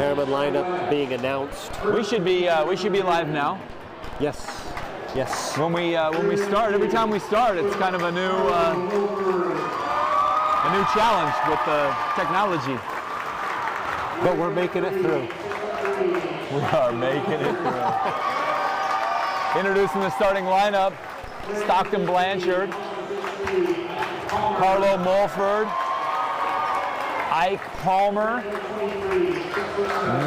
Herriman lineup being announced. We should be live now. Yes, yes. When we start, every time we start, it's kind of a new challenge with the technology. But we're making it through. We are making it through. Introducing the starting lineup: Stockton Blanchard, Carlo Mulford, Ike Palmer,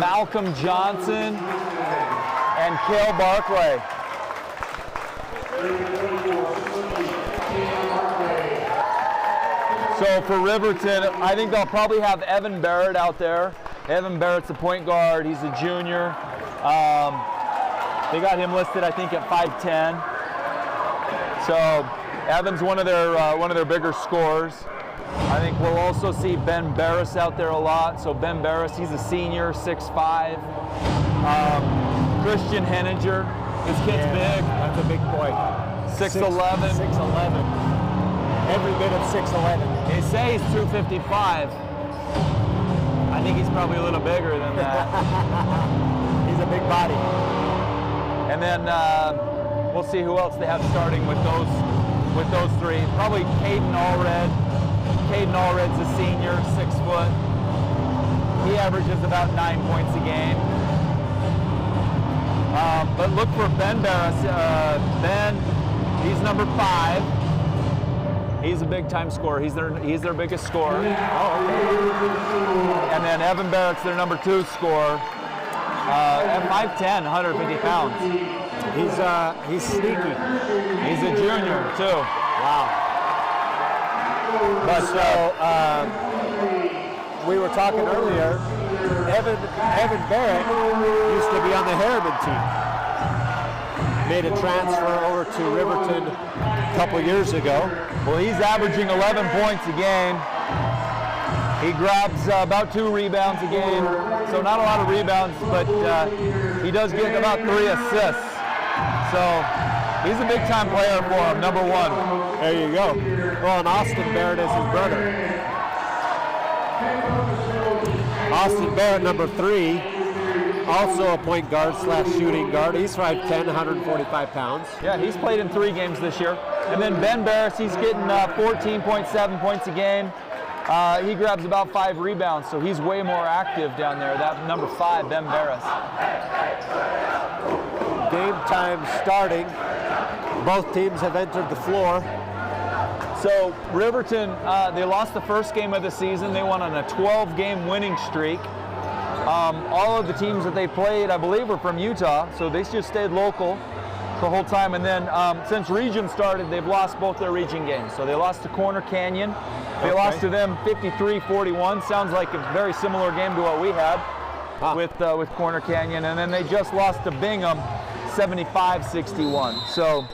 Malcolm Johnson, and Cale Barclay. So for Riverton, I think they'll probably have Evan Barrett out there. Evan Barrett's a point guard. He's a junior. They got him listed, I think, at 5'10". So Evan's one of their bigger scorers. I think we'll also see Ben Barris out there a lot. So Ben Barris, he's a senior, 6'5". Christian Henninger, this kid's big. That's a big boy. 6'11". 6'11". Every bit of 6'11". They say he's 255. I think he's probably a little bigger than that. He's a big body. And then we'll see who else they have starting with those three. Probably Caden Allred. Caden Allred's a senior, 6 foot. He averages about 9 points a game. But look for Ben Barris. Ben, he's number 5. He's a big time scorer. He's their biggest scorer. And then Evan Barrett's their number 2 scorer. At 5'10", 150 pounds. He's sneaky. He's a junior too. Wow. But we were talking earlier, Evan Barrett used to be on the Herriman team. Made a transfer over to Riverton a couple years ago. Well, he's averaging 11 points a game. He grabs about 2 rebounds a game, so not a lot of rebounds, but he does get about 3 assists. So he's a big-time player for him, number 1. There you go. Well, and Austin Barrett is his brother. Austin Barrett, number 3, also a point guard / shooting guard. He's 5'10", 145 pounds. Yeah, he's played in 3 games this year. And then Ben Barris, he's getting 14.7 points a game. He grabs about 5 rebounds, so he's way more active down there. That number 5, Ben Barris. Game time starting. Both teams have entered the floor. So Riverton, they lost the first game of the season. They went on a 12-game winning streak. All of the teams that they played, I believe, were from Utah, so they just stayed local the whole time. And then since region started, they've lost both their region games. So they lost to Corner Canyon. They lost to them 53-41. Sounds like a very similar game to what we had with Corner Canyon. And then they just lost to Bingham 75-61. So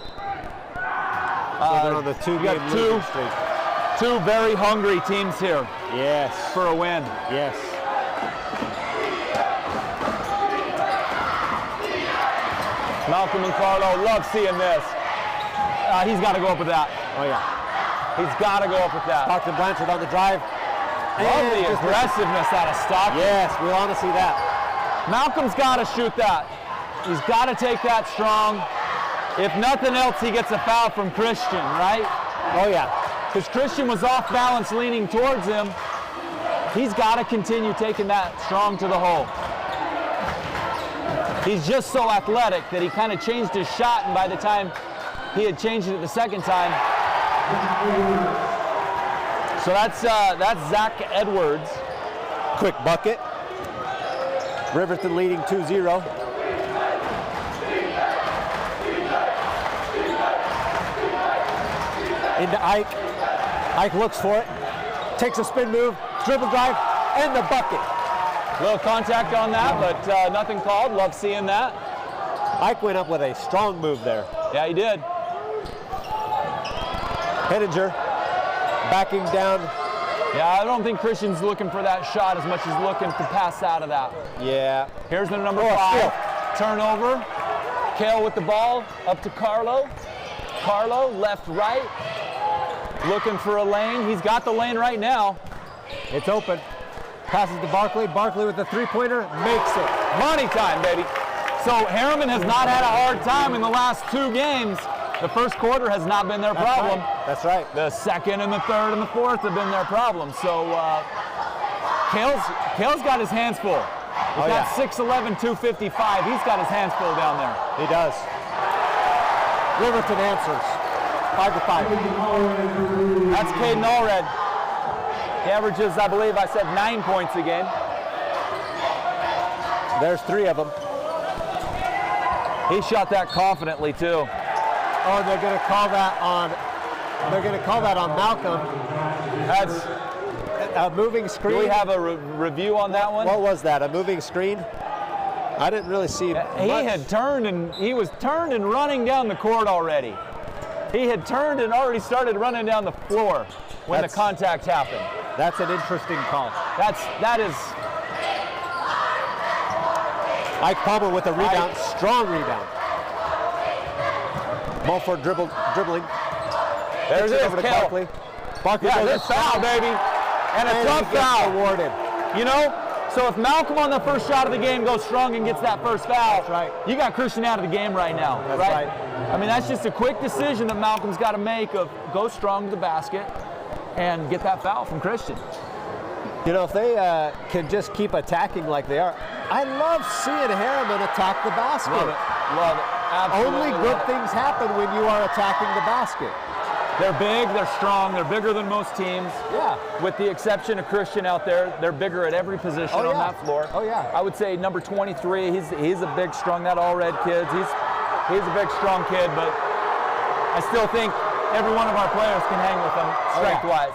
they're on the 2-game losing streak. 2 very hungry teams here. Yes. For a win. Yes. Malcolm and Carlo, love seeing this. He's got to go up with that. Oh, yeah. He's got to go up with that. Stockton Blanchard on the drive. Love the aggressiveness out of Stockton. Yes, we want to see that. Malcolm's got to shoot that. He's got to take that strong. If nothing else, he gets a foul from Christian, right? Oh, yeah. Because Christian was off balance leaning towards him. He's got to continue taking that strong to the hole. He's just so athletic that he kind of changed his shot, and by the time he had changed it the second time. So that's Zach Edwards. Quick bucket. Riverton leading 2-0. Into Ike. Ike looks for it. Takes a spin move, dribble drive, and the bucket. Little contact on that, but nothing called. Love seeing that. Ike went up with a strong move there. Yeah, he did. Henninger backing down. Yeah, I don't think Christian's looking for that shot as much as looking to pass out of that. Yeah. Here's the number 5. Turnover. Kale with the ball up to Carlo. Carlo, left, right. Looking for a lane. He's got the lane right now. It's open. Passes to Barkley. Barkley with the three-pointer. Makes it. Money time, baby. So Herriman has not had a hard time in the last 2 games. The first quarter has not been their problem. That's right. The second and the third and the fourth have been their problem. So Kale's got his hands full. He's got 6'11", 255. He's got his hands full down there. He does. Riverton answers. 5-5. That's Caden Allred. He averages, I believe I said 9 points a game. There's 3 of them. He shot that confidently too. Oh, they're going to call that on. They're going to call that on Malcolm. That's a moving screen. Do we have a review on that one? What was that? A moving screen? I didn't really see. He had turned and he was turned and running down the court already. He had turned and already started running down the floor when the contact happened. That's an interesting call. That is. Ike Palmer with a rebound, strong rebound. Mulford dribbling. There's it, over to Barkley. Barkley this foul, baby. And a tough foul. Awarded. You know, so if Malcolm on the first shot of the game goes strong and gets that first foul, you got Christian out of the game right now. That's right. I mean, that's just a quick decision that Malcolm's got to make of go strong to the basket and get that foul from Christian. You know, if they can just keep attacking like they are, I love seeing Herriman attack the basket. Love it. Love it. Absolutely. Only good things happen when you are attacking the basket. They're big, they're strong, they're bigger than most teams. Yeah. With the exception of Christian out there, they're bigger at every position on that floor. Oh yeah. I would say number 23, he's a big, strong, that all-red kid. He's a big, strong kid, but I still think every one of our players can hang with him strength-wise.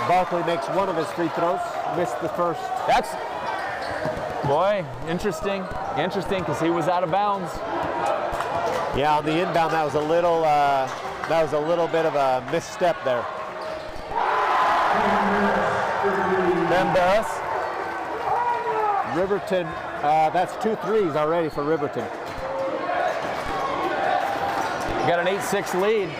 Barkley makes one of his free throws, missed the first. That's, boy, interesting, because he was out of bounds. Yeah, on the inbound, that was a little bit of a misstep there. Ben Barris. Riverton, that's 2 threes already for Riverton. Got an 8-6 lead.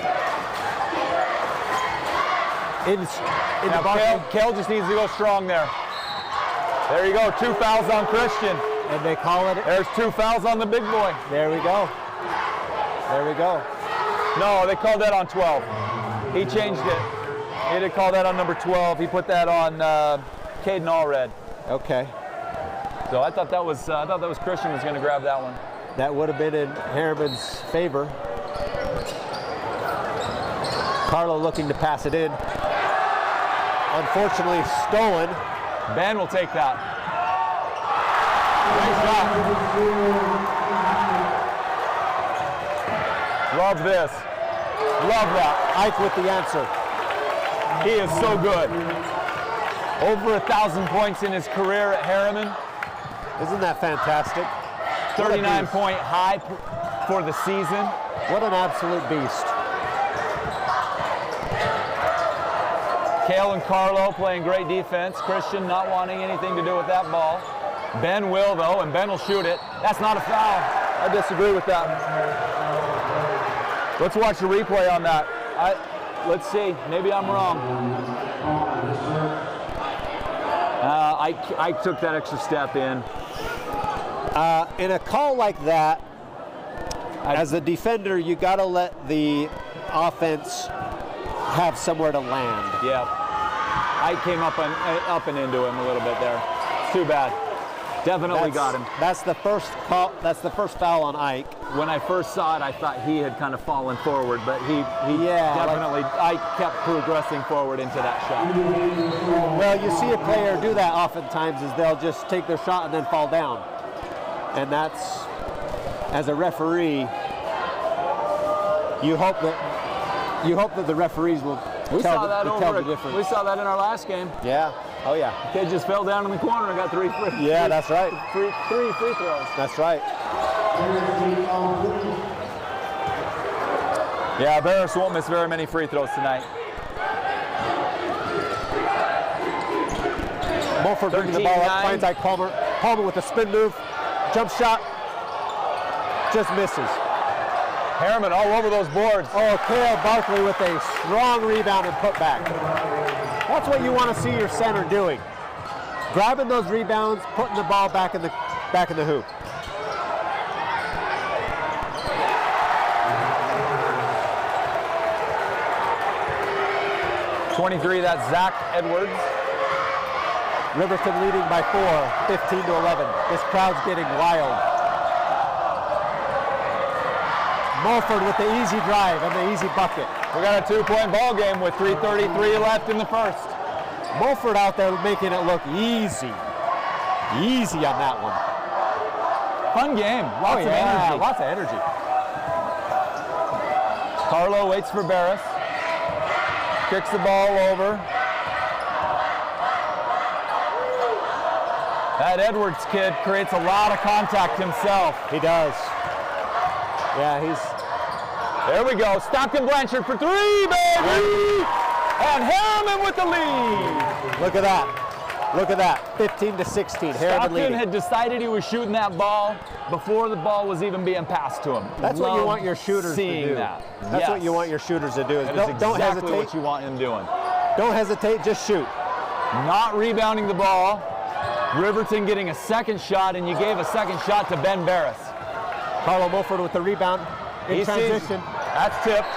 Kale just needs to go strong there. There you go, 2 fouls on Christian. And they call it. There's 2 fouls on the big boy. There we go. There we go. No, they called that on 12. He changed it. He did call that on number 12. He put that on Caden Allred. Okay. So I thought that was Christian was going to grab that one. That would have been in Herriman's favor. Carlo looking to pass it in. Unfortunately stolen. Ben will take that. Nice shot. Love this. Love that. Ike with the answer. He is so good. Over 1,000 points in his career at Herriman. Isn't that fantastic? 39-point high for the season. What an absolute beast. Kale and Carlo playing great defense. Christian not wanting anything to do with that ball. Ben will, though, and Ben will shoot it. That's not a foul. I disagree with that. Let's watch the replay on that. Let's see. Maybe I'm wrong. I took that extra step in. In a call like that, as a defender, you got to let the offense have somewhere to land. Yeah. I came up and into him a little bit there. Too bad. Definitely got him. That's the first call. That's the first foul on Ike. When I first saw it, I thought he had kind of fallen forward, but he definitely. Ike kept progressing forward into that shot. Well, you see a player do that oftentimes, is they'll just take their shot and then fall down, and that's, as a referee, you hope that the referees will tell the difference. We saw that in our last game. Yeah. Oh yeah. The kid just fell down in the corner and got three free. Yeah, that's right. Three free throws. That's right. Yeah, Barris won't miss very many free throws tonight. Mulford bringing the ball up, finds Ike Palmer. Palmer with a spin move, jump shot, just misses. Herriman all over those boards. Oh, Cale Barkley with a strong rebound and put back. That's what you want to see your center doing. Grabbing those rebounds, putting the ball back in the hoop. .23, that's Zach Edwards. Riverton leading by 4, 15-11. This crowd's getting wild. Mulford with the easy drive and the easy bucket. We got a 2-point ball game with 3:33 left in the first. Mulford out there making it look easy. Easy on that one. Fun game. Lots of energy. Lots of energy. Carlo waits for Barris. Kicks the ball over. That Edwards kid creates a lot of contact himself. He does. Yeah, There we go. Stockton Blanchard for 3, baby! And Herriman with the lead. Look at that. Look at that. 15-16. Herriman Stockton leading. had decided he was shooting that ball before the ball was even being passed to him. That's what you want your shooters to do. That. That's what you want your shooters to do. Is That is don't exactly hesitate. what you want him doing. Don't hesitate, just shoot. Not rebounding the ball. Riverton getting a second shot, and you gave a second shot to Ben Barris. Carlo Mulford with the rebound in transition. That's tipped.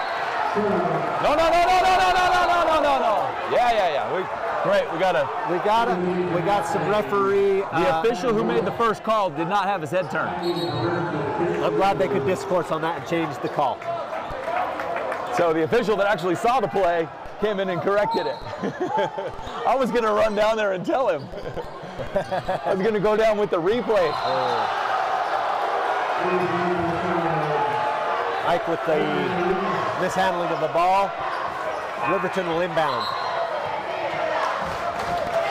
No. We got some referee. The official who made the first call did not have his head turned. I'm glad they could discourse on that and change the call. So the official that actually saw the play came in and corrected it. I was going to run down there and tell him. I was going to go down with the replay. Ike with the mishandling of the ball. Riverton will inbound.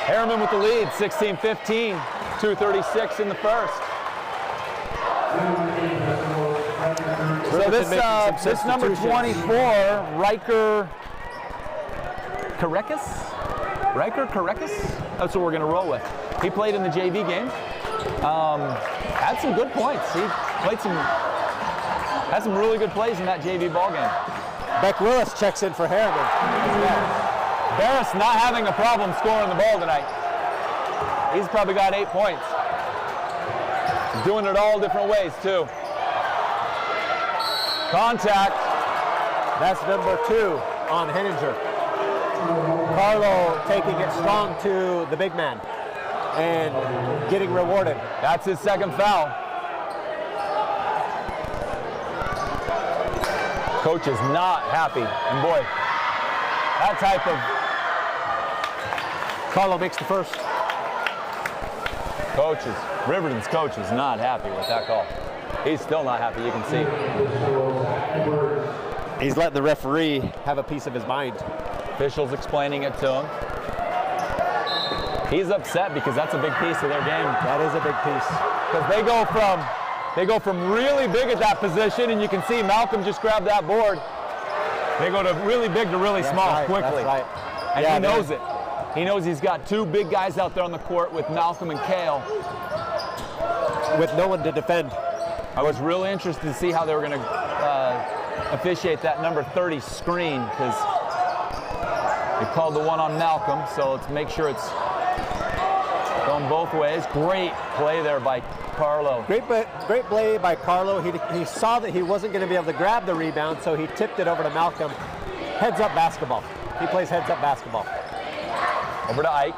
Herriman with the lead, 16-15, 2:36 in the first. So this number 24, Riker Karekas? That's what we're going to roll with. He played in the JV game. Had some good points. He had some really good plays in that JV ball game. Beck Willis checks in for Herriman as well. Barris not having a problem scoring the ball tonight. He's probably got 8 points. He's doing it all different ways too. Contact. That's number 2 on Henninger. Carlo taking it strong to the big man and getting rewarded. That's his second foul. Coach is not happy, and boy, that type of... Carlo makes the first. Riverton's coach is not happy with that call. He's still not happy, you can see. He's letting the referee have a piece of his mind. Officials explaining it to him. He's upset because that's a big piece of their game. That is a big piece. Because they go from really big at that position, and you can see Malcolm just grabbed that board. They go to really big to really small quickly. That's right. And he knows it. He knows he's got 2 big guys out there on the court with Malcolm and Cale. With no one to defend. I was really interested to see how they were going to officiate that number 30 screen, because they called the one on Malcolm, so let's make sure it's going both ways. Great play there by Carlo. Great play by Carlo. He saw that he wasn't going to be able to grab the rebound, so he tipped it over to Malcolm. Heads up basketball. He plays heads up basketball. Over to Ike.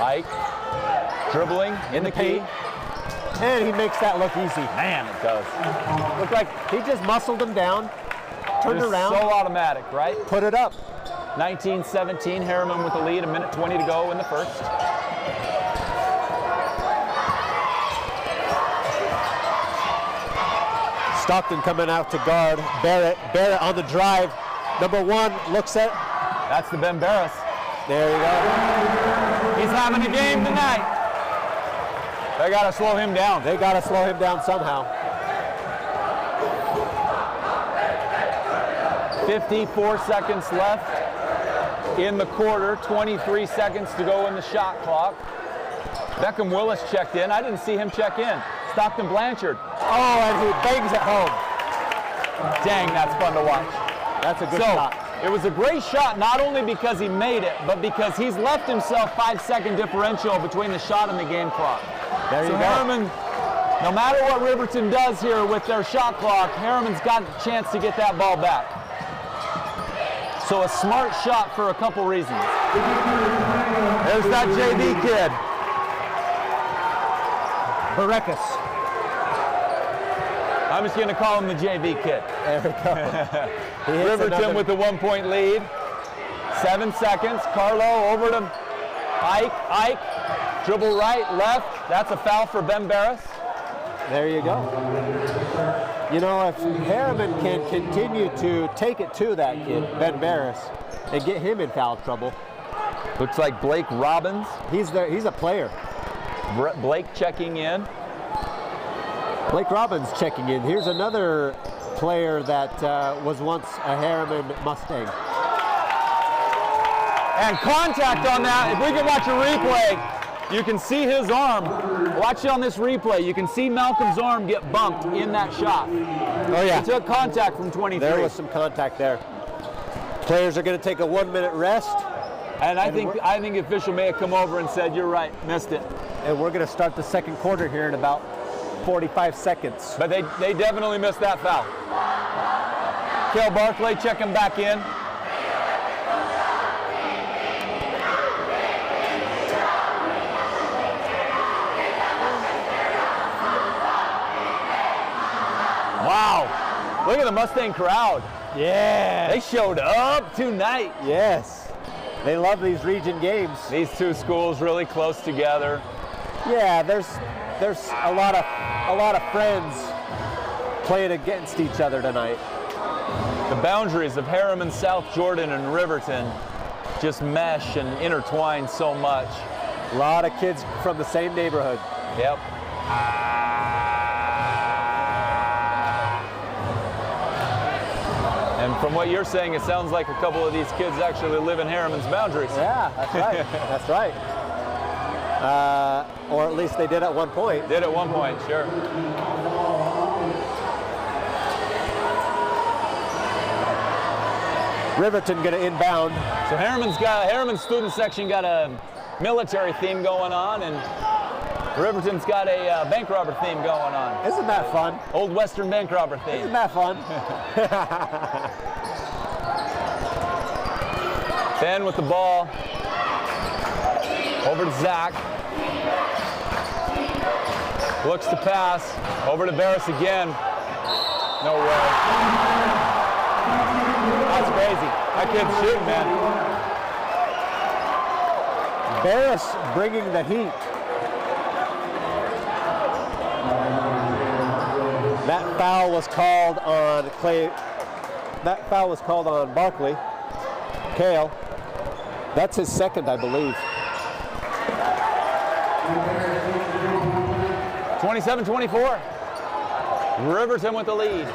Ike dribbling in the key. And he makes that look easy. Man, it does. Looked like he just muscled him down, turned around. So automatic, right? Put it up. 19-17, Herriman with the lead, 1:20 to go in the first. Stockton coming out to guard Barrett. Barrett on the drive. Number 1 looks at. That's the Ben Barris. There you go. He's having a game tonight. They got to slow him down. They got to slow him down somehow. 54 seconds left in the quarter, 23 seconds to go in the shot clock. Beckham Willis checked in. I didn't see him check in. Stockton Blanchard. Oh, and he bangs it home. Dang, that's fun to watch. That's a good shot. It was a great shot, not only because he made it, but because he's left himself 5-second differential between the shot and the game clock. There you go. Herriman, no matter what Riverton does here with their shot clock, Herriman's got a chance to get that ball back. So a smart shot for a couple reasons. There's that JV kid. Barekas. I'm just going to call him the JV kid. There we go. Riverton with the 1-point lead. 7 seconds. Carlo over to Ike. Ike, dribble right, left. That's a foul for Ben Barris. There you go. You know, if Herriman can continue to take it to that kid, Ben Barris, and get him in foul trouble. Looks like Blake Robbins. He's a player. Blake checking in. Blake Robbins checking in. Here's another player that was once a Herriman Mustang. And contact on that. If we can watch a replay, you can see his arm. Watch it on this replay. You can see Malcolm's arm get bumped in that shot. Oh yeah. He took contact from 23. There was some contact there. Players are going to take a 1-minute rest. And I think the official may have come over and said, "You're right, missed it." And we're going to start the second quarter here in about 45 seconds. But they definitely missed that foul. Cale Barclay checking back in. Wow, look at the Mustang crowd. Yeah. They showed up tonight. Yes. They love these region games. These two schools really close together. Yeah, there's a lot of friends playing against each other tonight. The boundaries of Herriman, South Jordan, and Riverton just mesh and intertwine so much. A lot of kids from the same neighborhood. Yep. And from what you're saying, it sounds like a couple of these kids actually live in Herriman's boundaries. Yeah, that's right. That's right. Or at least they did at one point. Did at one point, sure. Riverton going to inbound. So Herriman's student section got a military theme going on, and Riverton's got a bank robber theme going on. Isn't that fun? Old Western bank robber theme. Isn't that fun? Ben with the ball. Over to Zach. Looks to pass. Over to Barris again. No way. That's crazy. That kid's shooting, man. Barris bringing the heat. That foul was called on Clay. That foul was called on Barkley. Cale. That's his second, I believe. 27-24. Riverton with the lead.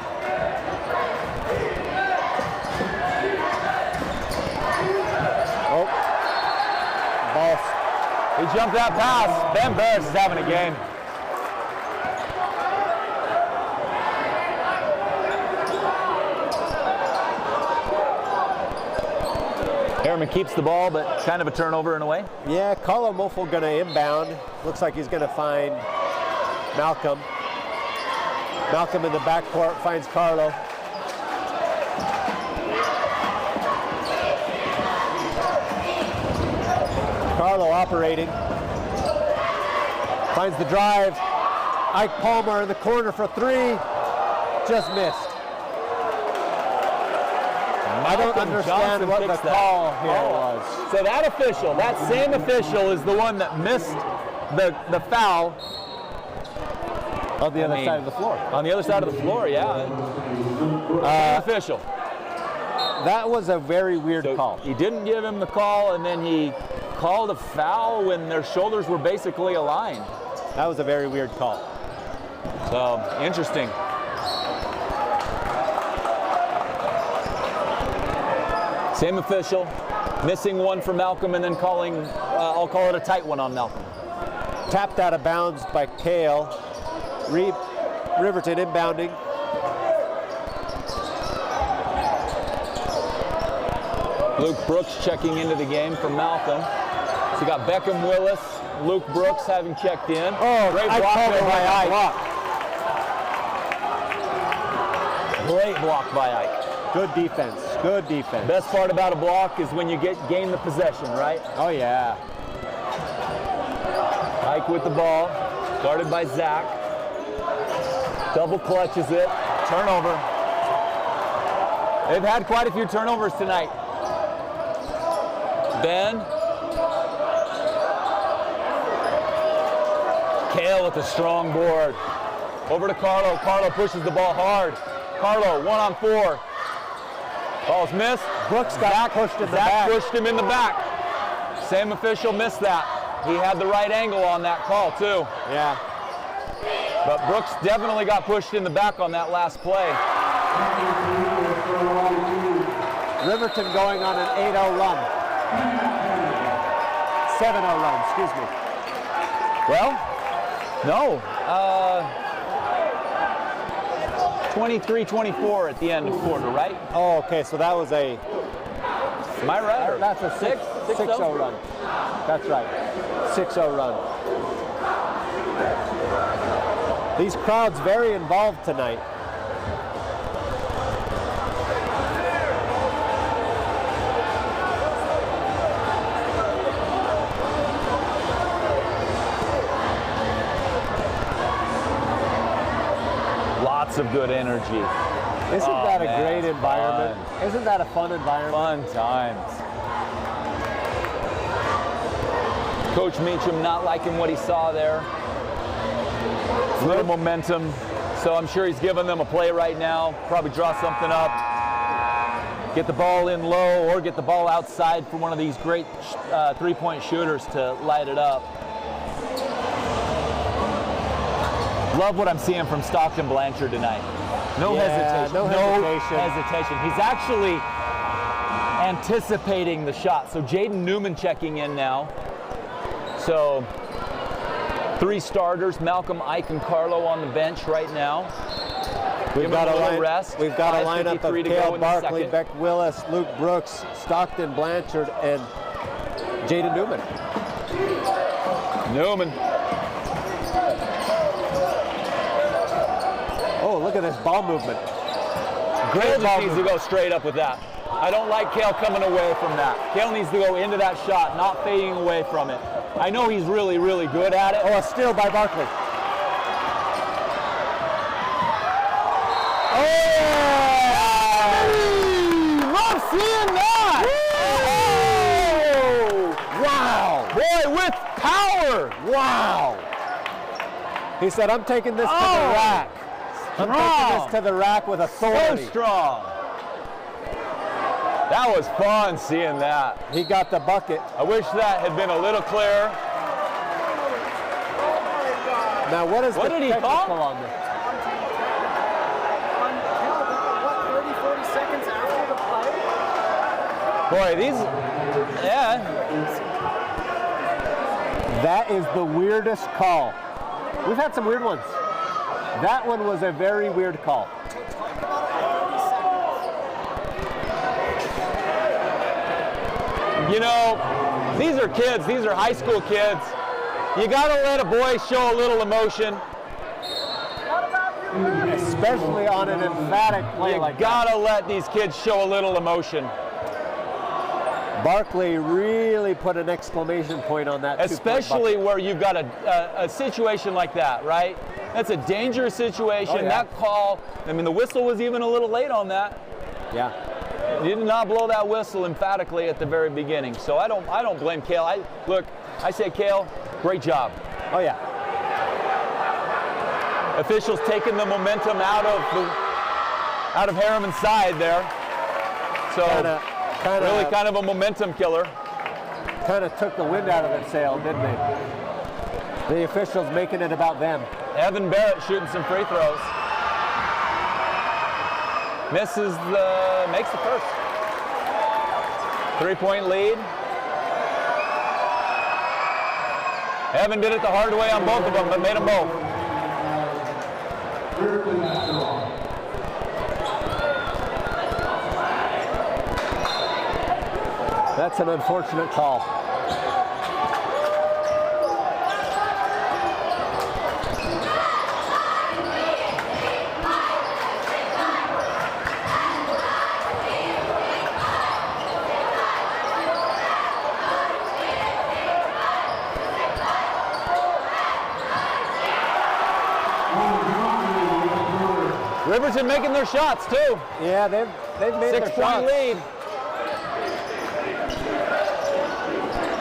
Oh. Ball. He jumped that pass. Ben Barris is having a game. Herriman keeps the ball, but kind of a turnover in a way. Yeah, Carlo Moffel going to inbound. Looks like he's going to find Malcolm. Malcolm in the backcourt finds Carlo. Carlo operating. Finds the drive. Ike Palmer in the corner for three. Just missed. I don't understand what the call here was. So that official, that same official, is the one that missed the foul. On the other side of the floor. On the other side of the floor, yeah. Official. That was a very weird call. He didn't give him the call, and then he called a foul when their shoulders were basically aligned. That was a very weird call. So, interesting. Same official, missing one for Malcolm and then calling, I'll call it a tight one on Malcolm. Tapped out of bounds by Kale. Riverton inbounding. Luke Brooks checking into the game for Malcolm. So you got Beckham Willis, Luke Brooks having checked in. Oh, great I block called there it by by Ike. block. Great block by Ike. Good defense. Good defense. Best part about a block is when you gain the possession, right? Oh, yeah. Ike with the ball, guarded by Zach. Double clutches it. Turnover. They've had quite a few turnovers tonight. Ben. Kale with a strong board. Over to Carlo. Carlo pushes the ball hard. Carlo, 1-on-4. Ball's missed. Brooks got pushed in the back. pushed him in the back. Same official missed that. He had the right angle on that call, too. Yeah. But Brooks definitely got pushed in the back on that last play. Riverton going on an 8-0 run. 7-0 run, excuse me. Well, no. 23-24 at the end of the quarter, right? Oh, okay, so that was a... Am I right? That's a 6-0 run. That's right, 6-0 run. These crowds very involved tonight. Lots of good energy. Isn't that a man, great environment? fun. Isn't that a fun environment? Fun times. Coach Meacham not liking what he saw there. A little momentum. So I'm sure he's giving them a play right now. Probably draw something up. Get the ball in low or get the ball outside for one of these great three-point shooters to light it up. Love what I'm seeing from Stockton Blanchard tonight. No hesitation. No hesitation. hesitation. He's actually anticipating the shot. So Jaden Newman checking in now. So 3 starters, Malcolm, Ike, and Carlo on the bench right now. We've got a rest. We've got a lineup of Cale Barkley, second. Beck Willis, Luke Brooks, Stockton Blanchard, and Jaden Newman. Newman. Oh, look at this ball movement. Kale just needs to go straight up with that. I don't like Kale coming away from that. Kale needs to go into that shot, not fading away from it. I know he's really, really good at it. Oh, a steal by Barkley. Oh! Love seeing that! Oh! Wow! Boy, with power! Wow! He said, I'm taking this to the rack. I'm taking this to the rack with authority. So strong. That was fun seeing that. He got the bucket. I wish that had been a little clearer. Now, what is What the did he technical call? on this? 30, 40 seconds after the play? Boy, these, yeah. That is the weirdest call. We've had some weird ones. That one was a very weird call. You know, these are kids. These are high school kids. You got to let a boy show a little emotion. Especially on an emphatic play You like got to let these kids show a little emotion. that. Barkley really put an exclamation point on that. Especially where you've got a situation like that, right? That's a dangerous situation. Oh, yeah. That call, I mean, the whistle was even a little late on that. Yeah. He did not blow that whistle emphatically at the very beginning. So I don't blame Kale. I say Kale, great job. Oh, yeah. Officials taking the momentum out of Herriman's side there. So really kind of a momentum killer. Kind of took the wind out of their sail, didn't they? The officials making it about them. Evan Barrett shooting some free throws. Makes the first. 3-point lead. Evan did it the hard way on both of them, but made them both. That's an unfortunate call. Riverton making their shots too. Yeah, they've made their 6-point shots. lead.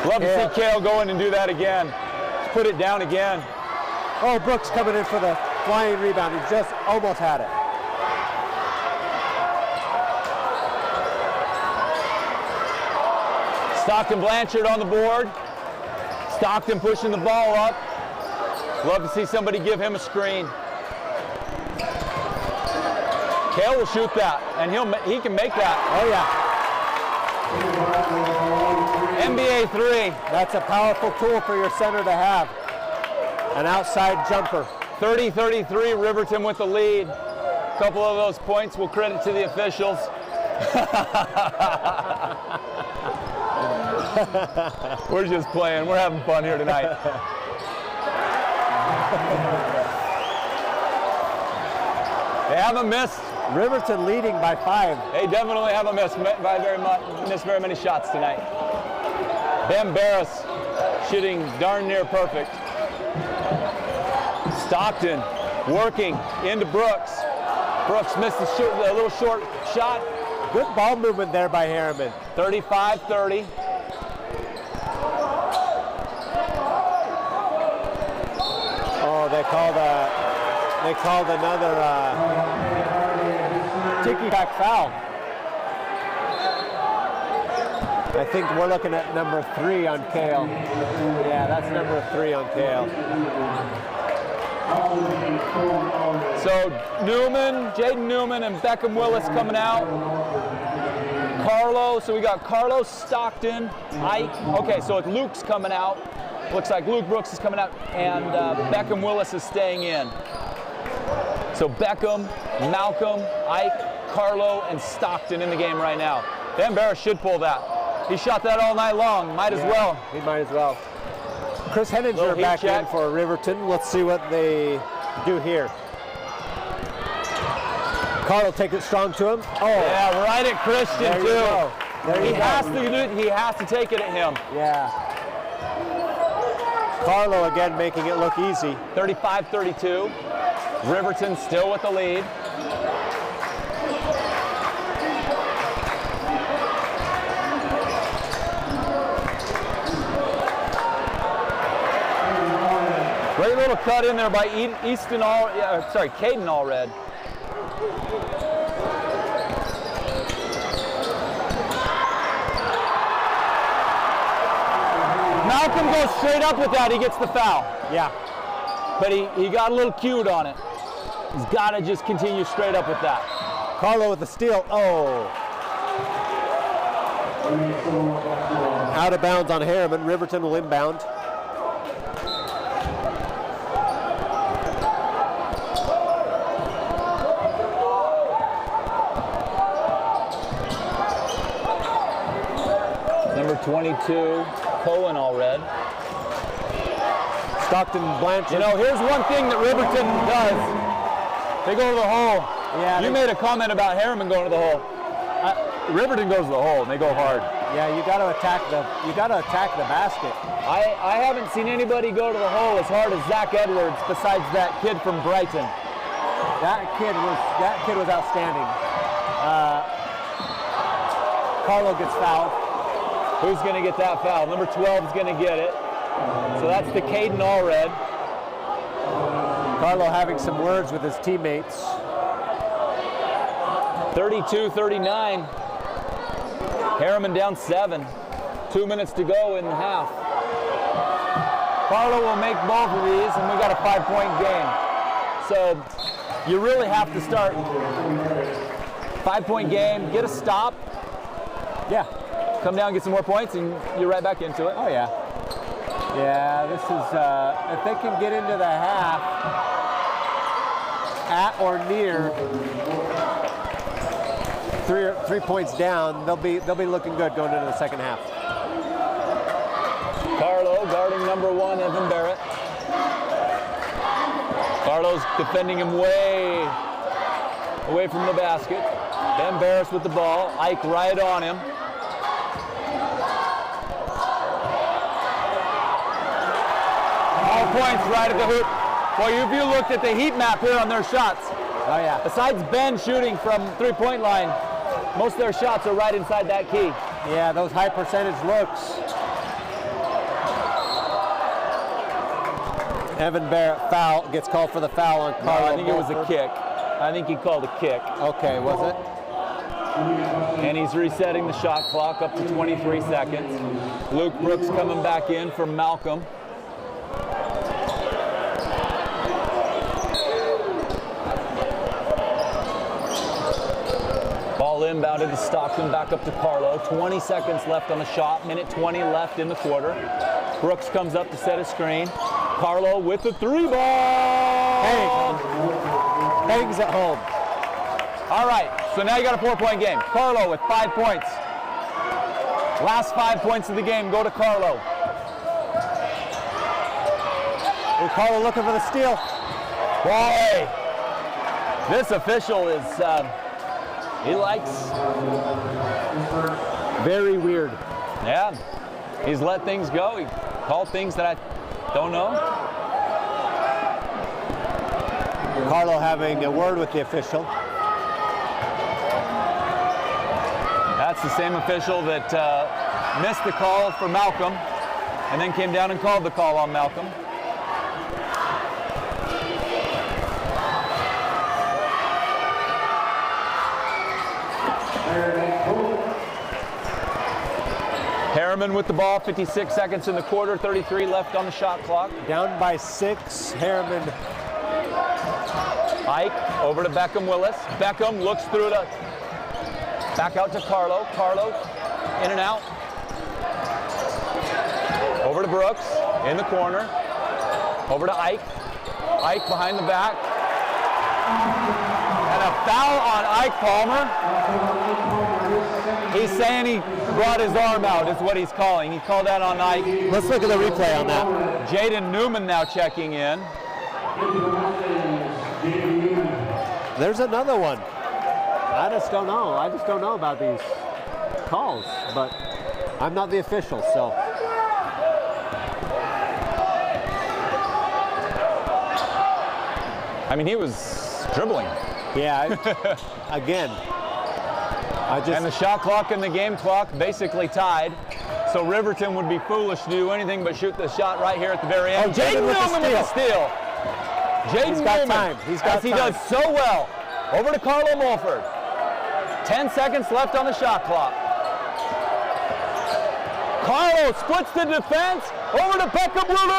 Love to see Kale go in and do that again. Just put it down again. Oh, Brooks coming in for the flying rebound. He just almost had it. Stockton Blanchard on the board. Stockton pushing the ball up. Love to see somebody give him a screen. Kale will shoot that, and he can make that. Oh, yeah. NBA 3. That's a powerful tool for your center to have. An outside jumper. 30-33, Riverton with the lead. A couple of those points we'll credit to the officials. We're just playing. We're having fun here tonight. They haven't missed. Riverton leading by 5. They definitely haven't missed very many shots tonight. Ben Barris shooting darn near perfect. Stockton working into Brooks. Brooks missed a little short shot. Good ball movement there by Herriman. 35-30. Oh, they called another ticky-tack foul. I think we're looking at number 3 on Kale. Yeah, that's number 3 on Kale. So Jaden Newman and Beckham Willis coming out. Carlo, so we got Carlos, Stockton, Ike. Okay, so it's Luke's coming out. Looks like Luke Brooks is coming out, and Beckham Willis is staying in. So Beckham, Malcolm, Ike, Carlo, and Stockton in the game right now. Ben Barris should pull that. He shot that all night long. Might as well. He might as well. Chris Henninger back in for Riverton. Let's see what they do here. Carl will take it strong to him. Oh, yeah, right at Christian there you go. There He you has go. to do it. He has to take it at him. Yeah. Carlo again making it look easy. 35-32. Riverton still with the lead. Great little cut in there by Caden Allred. Malcolm goes straight up with that, he gets the foul. Yeah. But he got a little cued on it. He's got to just continue straight up with that. Carlo with the steal. Oh. Out of bounds on Herriman. Riverton will inbound. Number 22, Cohen Allred. Stockton Blanchard. You know, here's one thing that Riverton does. They go to the hole. Yeah, you made a comment about Herriman going to the hole. Riverton goes to the hole and they go hard. Yeah, you got to attack the basket. I haven't seen anybody go to the hole as hard as Zach Edwards besides that kid from Brighton. That kid was outstanding. Carlo gets fouled. Who's going to get that foul? Number 12 is going to get it. So that's the Caden Allred. Carlo having some words with his teammates. 32-39. Herriman down 7. 2 minutes to go in the half. Carlo will make both of these, and we got a 5-point game. So you really have to start 5-point game, get a stop. Yeah. come down, get some more points, and you're right back into it. Oh, yeah. Yeah, this is, if they can get into the half at or near 3 points down, they'll be looking good going into the second half. Carlo guarding number 1, Evan Barrett. Carlo's defending him way away from the basket. Ben Barris with the ball. Ike right on him. All points right at the hoop. Well, if you looked at the heat map here on their shots, Oh, yeah. besides Ben shooting from three-point line, most of their shots are right inside that key. Yeah, those high percentage looks. Evan Barrett gets called for the foul on Carlo. I think it was a kick. I think he called a kick. Okay, was it? And he's resetting the shot clock up to 23 seconds. Luke Brooks coming back in for Malcolm. Ball inbounded to Stockton, back up to Carlo. 20 seconds left on the shot, minute 20 left in the quarter. Brooks comes up to set a screen. Carlo with the 3 ball. Hangs at home. All right, so now you got a 4-point game. Carlo with 5 points. Last 5 points of the game go to Carlo. And Carlo looking for the steal. Boy, this official is, he likes. Very weird. Yeah, he's let things go. He called things that I don't know. Carlo having a word with the official. That's the same official that missed the call for Malcolm and then came down and called the call on Malcolm. Herriman with the ball, 56 seconds in the quarter, 33 left on the shot clock. Down by 6, Herriman. Ike over to Beckham Willis. Beckham looks through to back out to Carlo. Carlo in and out. Over to Brooks in the corner. Over to Ike. Ike behind the back. And a foul on Ike Palmer. He's saying he brought his arm out is what he's calling. He called that on Ike. Let's look at the replay on that. Jaden Newman now checking in. There's another one. I just don't know. I just don't know about these calls, but I'm not the official, so. I mean, he was dribbling. Yeah, again. And the shot clock and the game clock basically tied. So Riverton would be foolish to do anything but shoot the shot right here at the very end. Oh, Jaden Newman with the steal. Jaden Newman, time. He's got as he time. does so well. Over to Carlo Mulford. 10 seconds left on the shot clock. Carlo splits the defense. Over to Beckham Willis.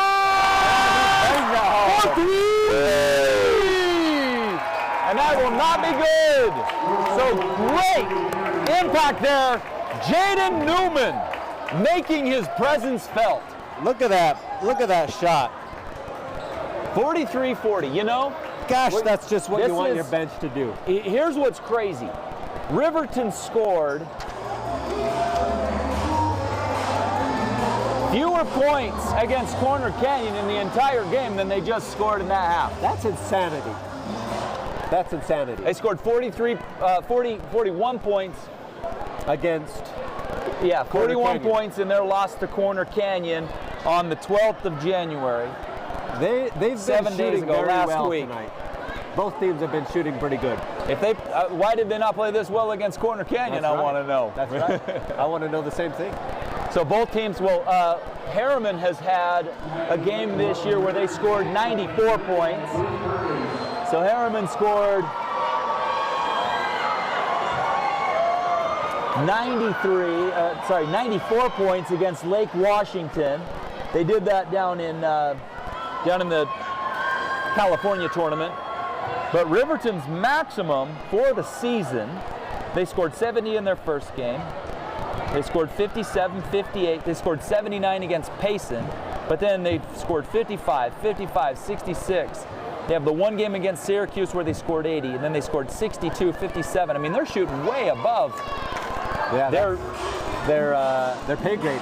For 3! And that will not be good. So great impact there. Jaden Newman making his presence felt. Look at that. Look at that shot. 43-40, you know? Gosh, that's just what this you want is- your bench to do. Here's what's crazy. Riverton scored fewer points against Corner Canyon in the entire game than they just scored in that half. That's insanity. That's insanity. They scored 41 points. Against 41 Canyon. points in their loss to Corner Canyon on the 12th of January. They've been 7 days shooting ago, very last well week. tonight. Both teams have been shooting pretty good. If they, why did they not play this well against Corner Canyon? That's I right. want to know. That's right. I want to know the same thing. So both teams, Herriman has had a game this year where they scored 94 points. So Herriman scored 94 points against Lake Washington. They did that down in the California tournament. But Riverton's maximum for the season, they scored 70 in their first game. They scored 57, 58. They scored 79 against Payson, but then they scored 55, 55, 66. They have the one game against Syracuse where they scored 80, and then they scored 62, 57. I mean, they're shooting way above. Yeah, they're pay grade.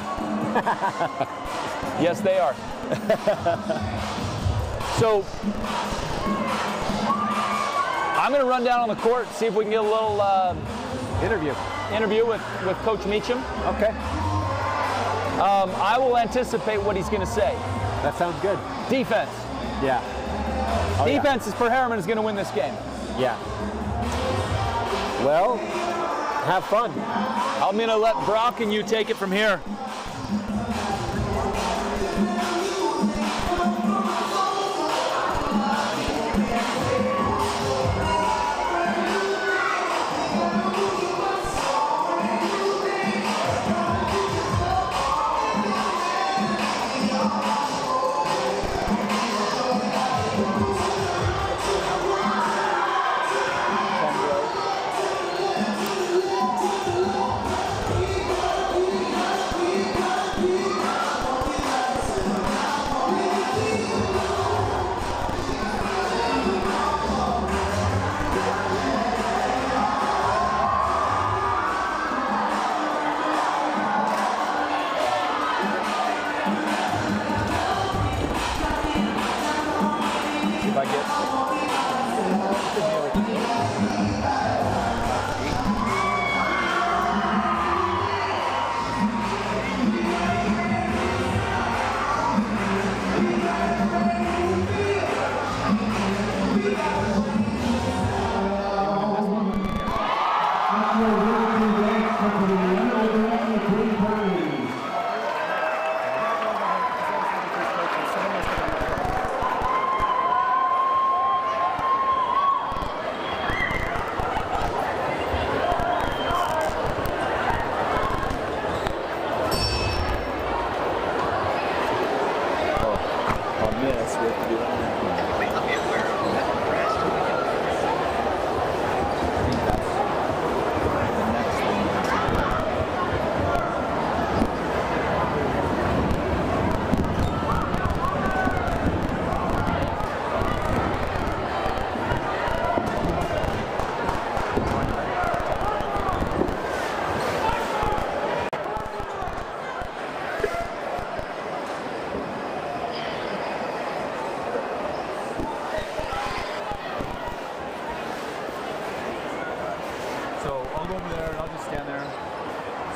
Yes, they are. So I'm going to run down on the court, see if we can get a little interview with Coach Meacham. Okay. I will anticipate what he's going to say. That sounds good. Defense. Yeah. Oh, Defense is for Herriman is going to win this game. Yeah. Well, have fun. I'm going to let Brock and you take it from here.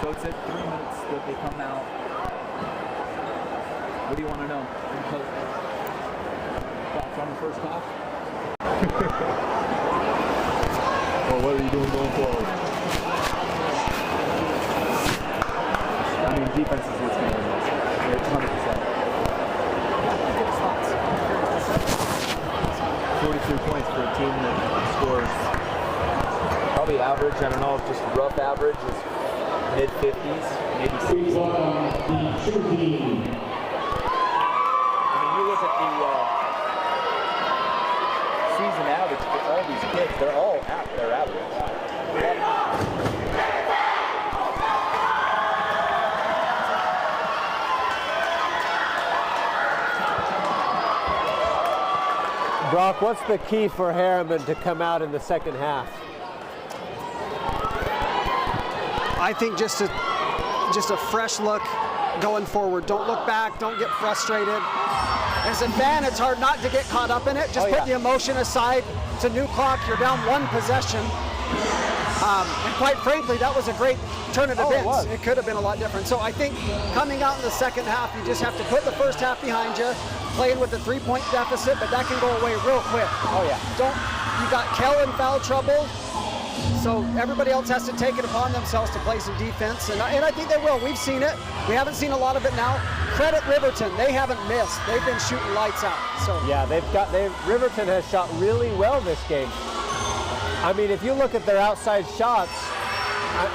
So it's at 3 minutes that they come out. What do you want to know? Thoughts on the first half? Well, what are you doing going forward? I mean, defense is what's going to win this. 100%. 43 points for a team that scores Probably average, I don't know, just rough average is mid-50s, maybe 60. I mean, you look at the season average for all these kids, they're all at their average. Brock, what's the key for Herriman to come out in the second half? I think just a fresh look going forward. Don't look back. Don't get frustrated. As a fan, it's hard not to get caught up in it. Just put the emotion aside. It's a new clock. You're down one possession. And quite frankly, that was a great turn of events. It could have been a lot different. So I think coming out in the second half, you just have to put the first half behind you, playing with a 3-point deficit, but that can go away real quick. You got Kell in foul trouble. So everybody else has to take it upon themselves to play some defense, and I think they will. We've seen it. We haven't seen a lot of it now. Credit Riverton; they haven't missed. They've been shooting lights out. So yeah, Riverton has shot really well this game. I mean, if you look at their outside shots,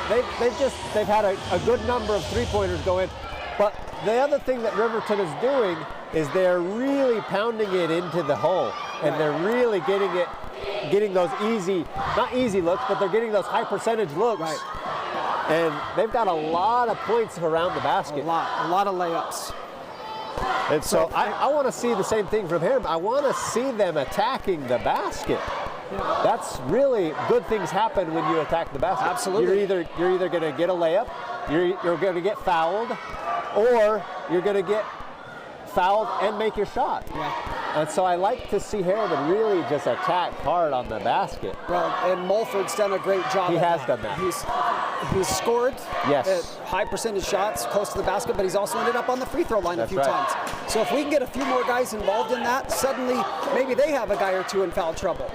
they've had a good number of three-pointers go in. But the other thing that Riverton is doing is they're really pounding it into the hole, and they're really getting those not easy looks, but they're getting those high percentage looks. And they've got a lot of points around the basket. A lot of layups. And so I want to see the same thing from Herriman. I want to see them attacking the basket. That's really good things happen when you attack the basket. Absolutely. You're either going to get a layup, you're going to get fouled, or you're going to get fouled and make your shot. Yeah. And so I like to see Herriman really just attack hard on the basket. Well, and Mulford's done a great job. He has done that. He's scored Yes. at high percentage shots close to the basket, but he's also ended up on the free throw line a few right. times. So if we can get a few more guys involved in that, suddenly maybe they have a guy or two in foul trouble.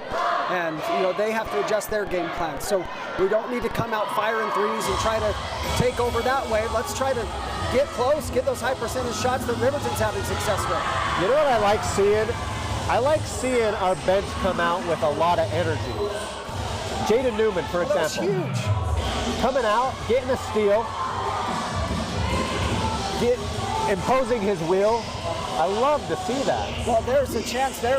And they have to adjust their game plan. So we don't need to come out firing threes and try to take over that way. Let's try to get close, get those high percentage shots that Riverton's having success with. You know what I like seeing? I like seeing our bench come out with a lot of energy. Jaden Newman, for example. That's huge. Coming out, getting a steal, imposing his will. I love to see that. Well, there's a chance there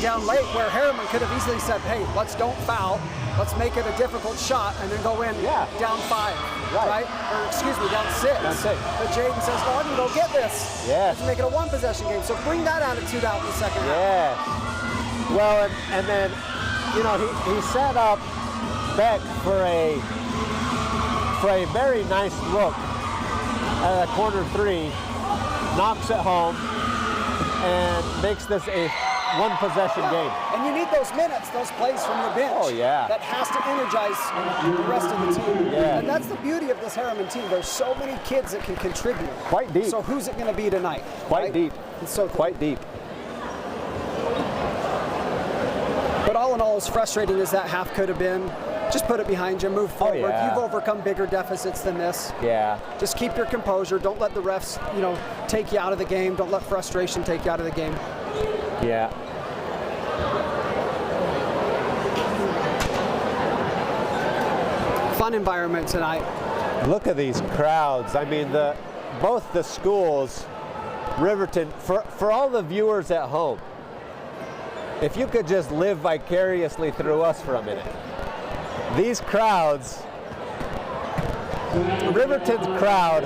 down late where Herriman could have easily said, hey, let's don't foul. Let's make it a difficult shot and then go in down 5, right? Or excuse me, down 6. Down 6. But Jaden says, no, I can go get this. Yes. Let's make it a one-possession game. So bring that attitude out in the second half. Yes. Well, and then, he set up Beck for a very nice look at a corner 3, knocks it home, and makes this a one-possession game. And you need those minutes, those plays from your bench. Oh, yeah. That has to energize the rest of the team. Yeah. And that's the beauty of this Herriman team. There's so many kids that can contribute. Quite deep. So who's it going to be tonight? Quite right? deep. It's so Quite deep. But all in all, as frustrating as that half could have been, just put it behind you, move forward. yeah. You've overcome bigger deficits than this. Yeah. Just keep your composure. Don't let the refs, take you out of the game. Don't let frustration take you out of the game. Yeah. Fun environment tonight. Look at these crowds. I mean, both the schools, Riverton, for all the viewers at home, if you could just live vicariously through us for a minute. These crowds, Riverton's crowd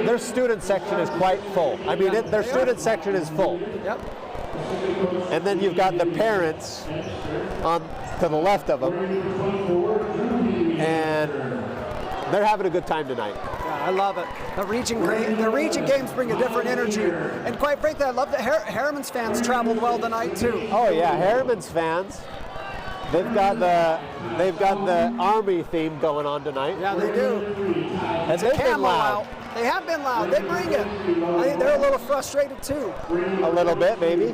their student section is quite full. I mean, their student section is full. Yep. And then you've got the parents to the left of them, and they're having a good time tonight. Yeah, I love it. The region games bring a different energy, and quite frankly, I love that Herriman's fans traveled well tonight too. Oh yeah, Herriman's fans. They've got the Army theme going on tonight. Yeah, they do. And they've been loud. They have been loud. They bring it. I think they're a little frustrated too. A little bit, maybe.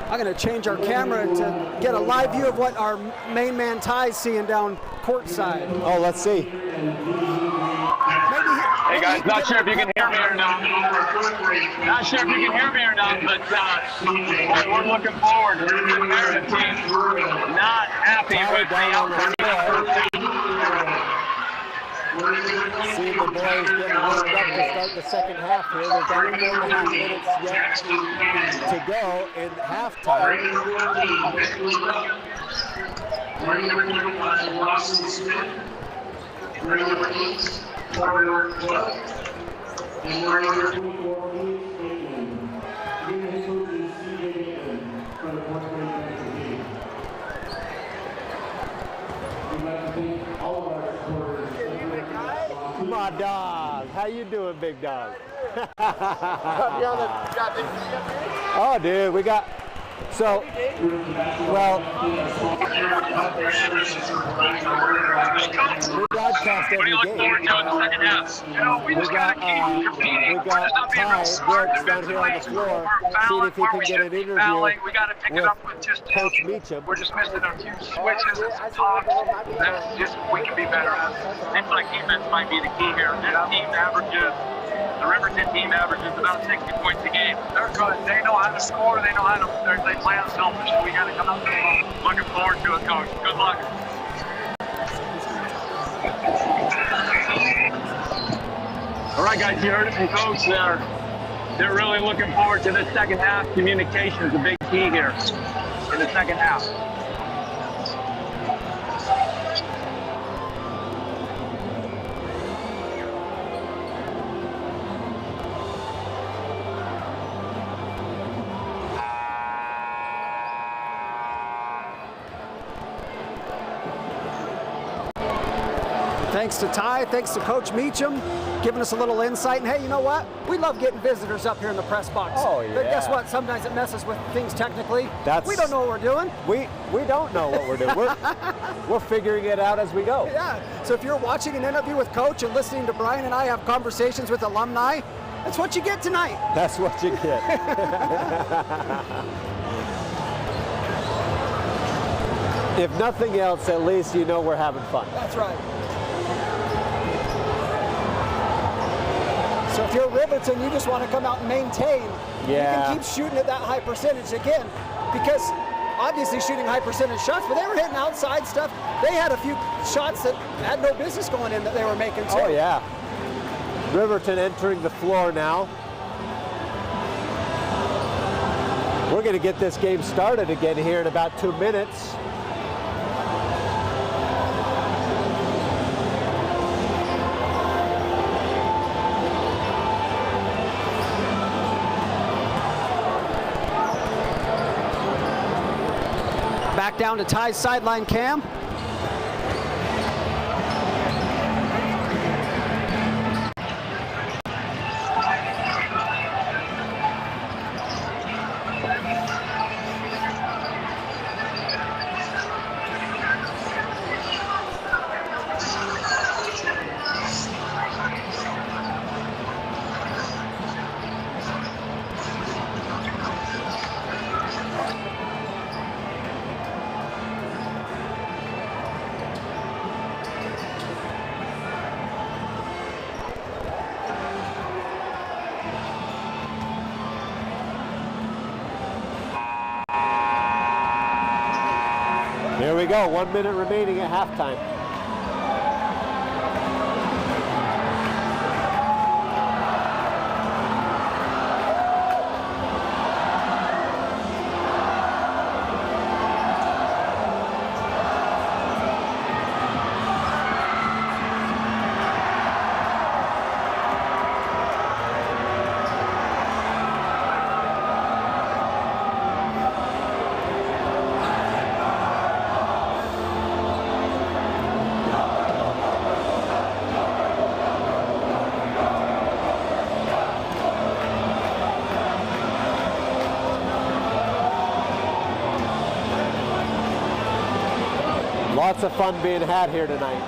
I'm going to change our camera to get a live view of what our main man Ty's seeing down courtside. Oh, let's see. Hey guys, not sure if you can hear me or not. Not sure if you can hear me or not, but we're looking forward to the American team. Not happy with the outcome. See the boys getting warmed up to start the second half here. They've got 4.5 minutes yet to go in halftime. My dog. How you doing, big dog? Oh, dude, we got... So, well, we broadcast every game. We got Ty Brooks down here on the floor, seeing if he can get an interview with Coach Meacham. We're just missing a few switches and some talks. That's just, we can be better. Seems like defense might be the key here. The Riverton team averages about 60 points a game. They're good. They know how to score. They know how to. They play unselfish. We got to come up. Looking forward to it, Coach. Good luck. All right, guys. You heard it from Coach there. They're really looking forward to the second half. Communication is a big key here in the second half. Thanks to Ty, thanks to Coach Meacham, giving us a little insight. And hey, you know what? We love getting visitors up here in the press box. Oh, yeah. But guess what? Sometimes it messes with things technically. We don't know what we're doing. We don't know what we're doing. We're figuring it out as we go. Yeah. So if you're watching an interview with Coach and listening to Brian and I have conversations with alumni, that's what you get tonight. That's what you get. If nothing else, at least you know we're having fun. That's right. So if you're Riverton, you just want to come out and maintain. You can keep shooting at that high percentage again, because obviously shooting high percentage shots, but they were hitting outside stuff. They had a few shots that had no business going in that they were making too. Oh yeah. Riverton entering the floor now. We're going to get this game started again here in about 2 minutes. Back down to Ty's sideline cam. Here we go, 1 minute remaining at halftime. Lots of fun being had here tonight.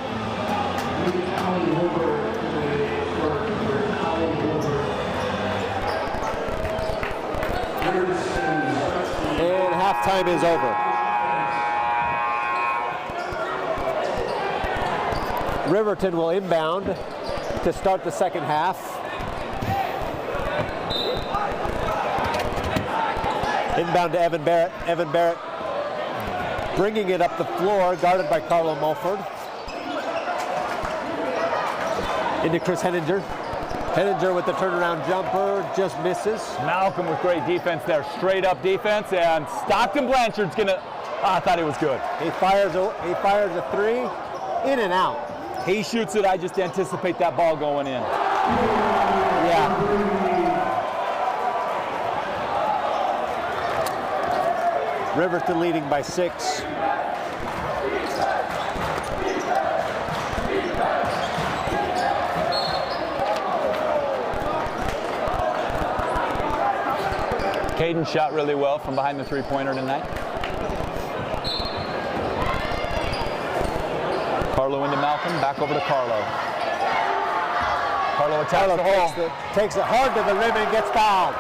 And halftime is over. Riverton will inbound to start the second half. Inbound to Evan Barrett. Evan Barrett bringing it up the floor, guarded by Carlo Mulford. Into Chris Henninger. Henninger with the turnaround jumper, just misses. Malcolm with great defense there, straight up defense, and Stockton Blanchard's gonna, I thought it was good. He fires a three, in and out. He shoots it, I just anticipate that ball going in. Yeah. Riverton leading by 6. Caden shot really well from behind the three-pointer tonight. Carlo into Malcolm, back over to Carlo. Carlo attacks the hole. Takes it hard to the rim and gets fouled.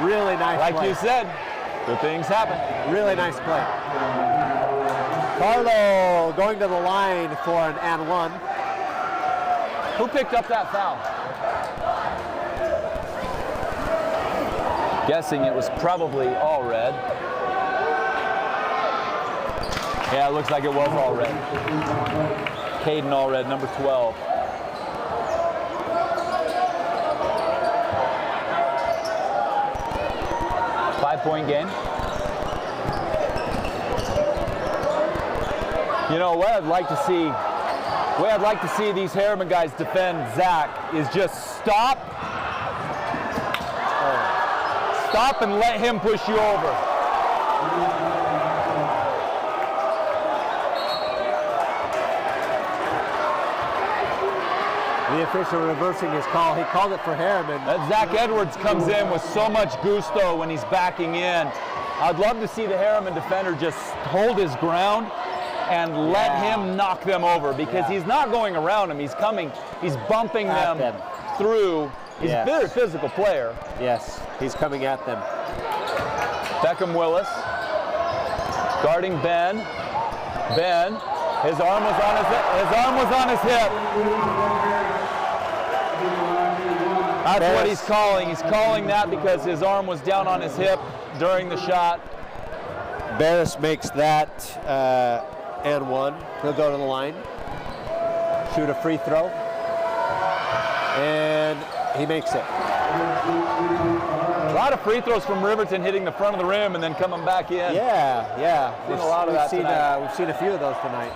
Really nice Like play. you said, good things happen. Really nice play. Carlo going to the line for an and one. Who picked up that foul? Guessing it was probably all red. Yeah, it looks like it was all red. Caden all red, number 12. Five-point game. You know what I'd like to see? The way I'd like to see these Herriman guys defend Zach is just stop and let him push you over. The official reversing his call. He called it for Herriman. Zach Edwards comes in with so much gusto when he's backing in. I'd love to see the Herriman defender just hold his ground and let him knock them over, because he's not going around them. He's coming, he's bumping them through. He's a very physical player. Yes, he's coming at them. Beckham Willis guarding Ben. Ben, his arm was on his hip. That's what he's calling. He's calling that because his arm was down on his hip during the shot. Barris makes that and one. He'll go to the line, shoot a free throw, and he makes it. A lot of free throws from Riverton hitting the front of the rim and then coming back in. Yeah. We've seen a lot of that tonight. We've seen a few of those tonight.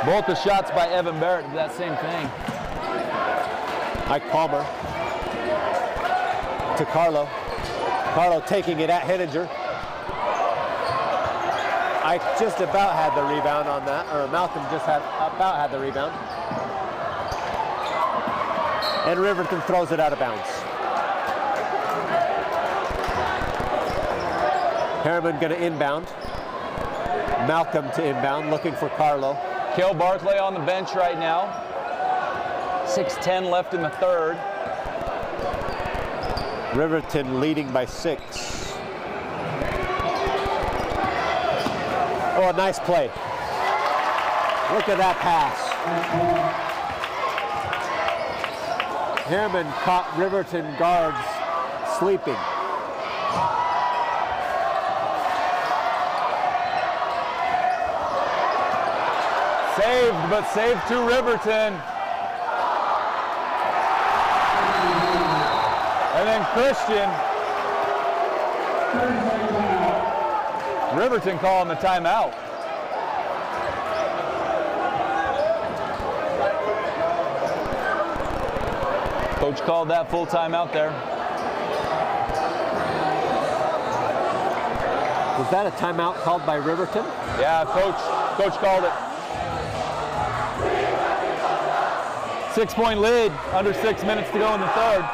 Both the shots by Evan Barrett did that same thing. Mike Palmer to Carlo. Carlo taking it at Henninger. Ike just about had the rebound on that, or Malcolm just about had the rebound. And Riverton throws it out of bounds. Herriman going to inbound. Malcolm to inbound, looking for Carlo. Cale Barclay on the bench right now. 6:10 left in the third. Riverton leading by 6. Oh, a nice play. Look at that pass. Herriman caught Riverton guards sleeping. Saved, but saved to Riverton. And then Christian. Riverton calling the timeout. Coach called that full timeout there. Was that a timeout called by Riverton? Yeah, coach called it. 6-point lead, under 6 minutes to go in the third.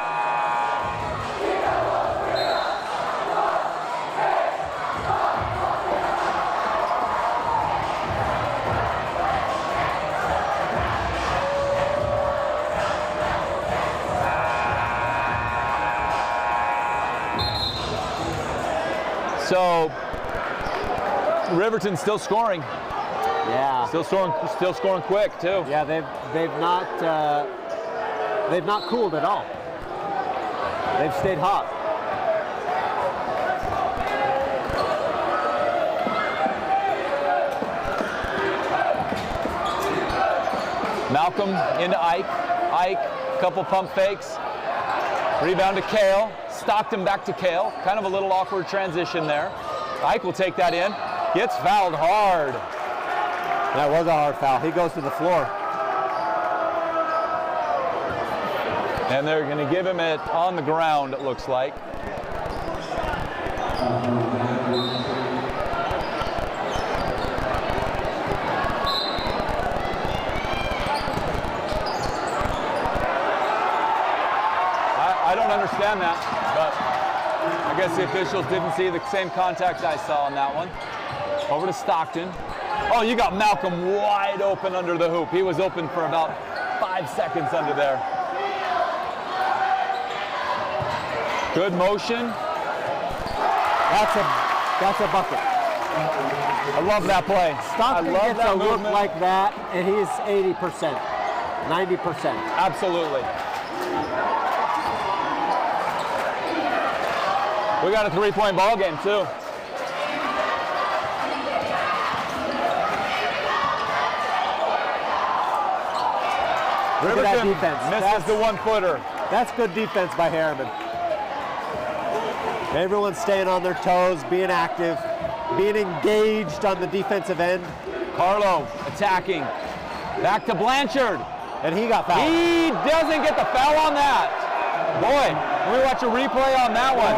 So Riverton's still scoring. Yeah. Still scoring quick too. Yeah, they've not cooled at all. They've stayed hot. Malcolm into Ike. Ike, couple pump fakes. Rebound to Cale. Stockton back to Cale. Kind of a little awkward transition there. Ike will take that in. Gets fouled hard. That was a hard foul. He goes to the floor. And they're going to give him it on the ground, it looks like. I don't understand that, but I guess the officials didn't see the same contact I saw on that one. Over to Stockton. Oh, you got Malcolm wide open under the hoop. He was open for about 5 seconds under there. Good motion. That's a bucket. I love that play. Stockton gets a look movement. like that, and he's 80%, 90%. Absolutely. We got a 3-point ball game too. Look at that Riverton defense. misses the 1-footer. That's good defense by Herriman. Everyone's staying on their toes, being active, being engaged on the defensive end. Carlo attacking. Back to Blanchard. And he got fouled. He doesn't get the foul on that. Boy, let me watch a replay on that one.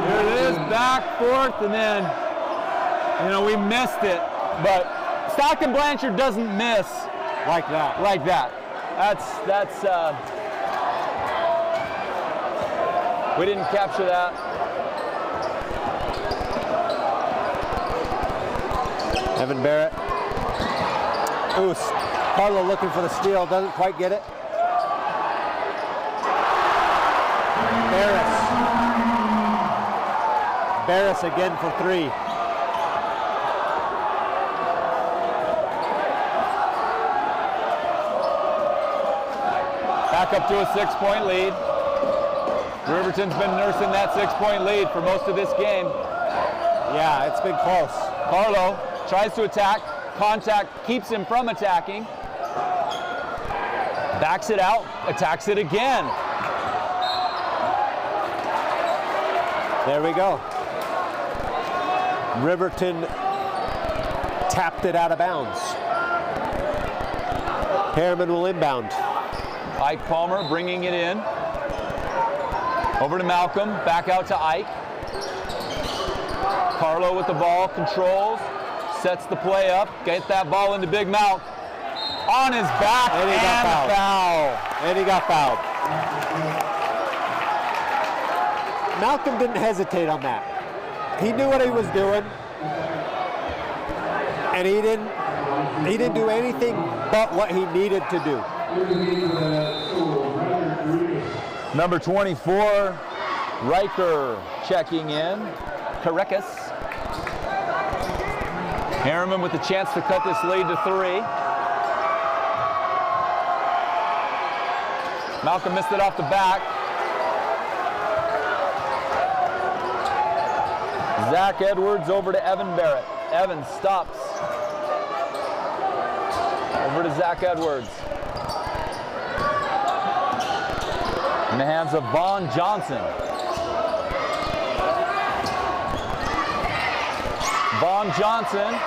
There it is, back, forth, and then, we missed it. But Stockton Blanchard doesn't miss Like that. Like that. That's we didn't capture that. Evan Barrett. Ooh, Carlo looking for the steal, doesn't quite get it. Barris again for 3. Back up to a 6-point lead. Riverton's been nursing that 6-point lead for most of this game. Yeah, it's been close. Carlo tries to attack. Contact keeps him from attacking. Backs it out, attacks it again. There we go. Riverton tapped it out of bounds. Herriman will inbound. Ike Palmer bringing it in. Over to Malcolm, back out to Ike. Carlo with the ball, controls, sets the play up, get that ball into Big Mouth. On his back, and he got fouled. Foul. And he got fouled. Malcolm didn't hesitate on that. He knew what he was doing, and he didn't do anything but what he needed to do. Number 24, Riker checking in. Karekas. Herriman with the chance to cut this lead to 3. Malcolm missed it off the back. Zach Edwards over to Evan Barrett. Evan stops. Over to Zach Edwards. In the hands of Vaughn Johnson. Vaughn Johnson.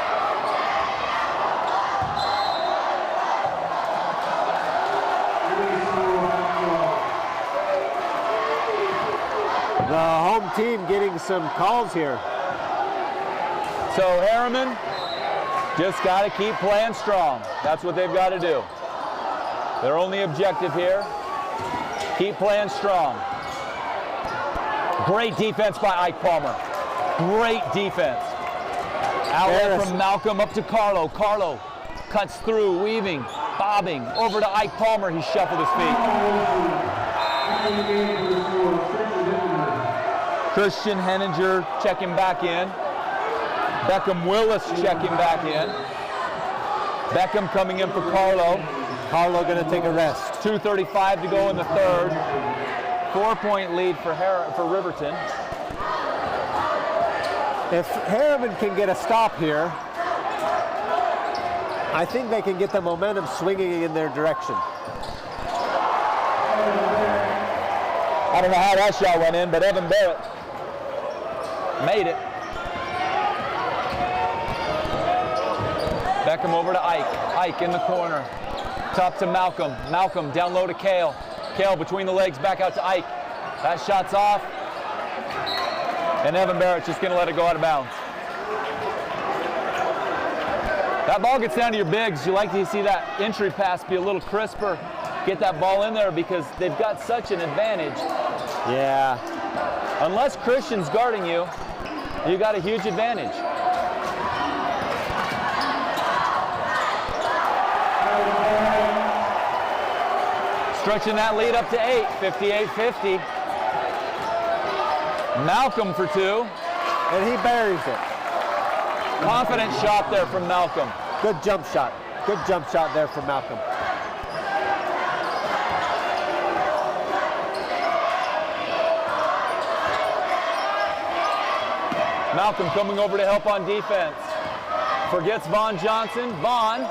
The home team getting some calls here. So Herriman just got to keep playing strong. That's what they've got to do. Their only objective here, keep playing strong. Great defense by Ike Palmer. Great defense. Outlet from Malcolm up to Carlo. Carlo cuts through, weaving, bobbing. Over to Ike Palmer. He shuffled his feet. Christian Henninger checking back in. Beckham Willis checking back in. Beckham coming in for Carlo. Carlo going to take a rest. 2:35 to go in the third. 4-point lead for Riverton. If Herriman can get a stop here, I think they can get the momentum swinging in their direction. I don't know how that shot went in, but Evan Barrett made it. Beckham over to Ike. Ike in the corner. Top to Malcolm. Malcolm down low to Kale. Kale between the legs, back out to Ike. That shot's off. And Evan Barrett's just going to let it go out of bounds. That ball gets down to your bigs. You like to see that entry pass be a little crisper. Get that ball in there because they've got such an advantage. Yeah. Unless Christian's guarding you, you got a huge advantage. Stretching that lead up to 8, 58-50. Malcolm for 2. And he buries it. Confident shot there from Malcolm. Good jump shot. Good jump shot there from Malcolm. Malcolm coming over to help on defense. Forgets Vaughn Johnson. Vaughn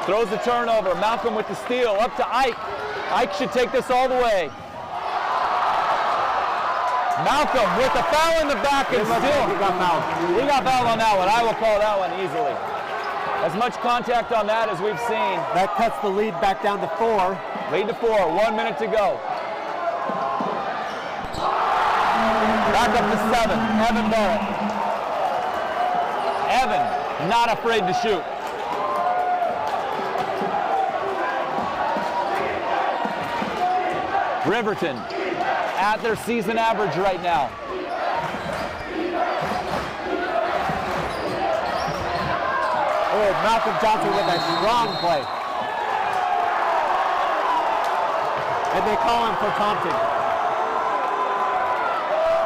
throws the turnover. Malcolm with the steal. Up to Ike. Ike should take this all the way. Malcolm with a foul in the back and still. He got fouled. He got fouled on that one. I will call that one easily. As much contact on that as we've seen. That cuts the lead back down to 4. Lead to 4. 1 minute to go. Back up to 7. Evan Barrett. Evan not afraid to shoot. Riverton at their season average right now. Oh, Malcolm Johnson with a strong play. And they call him for taunting.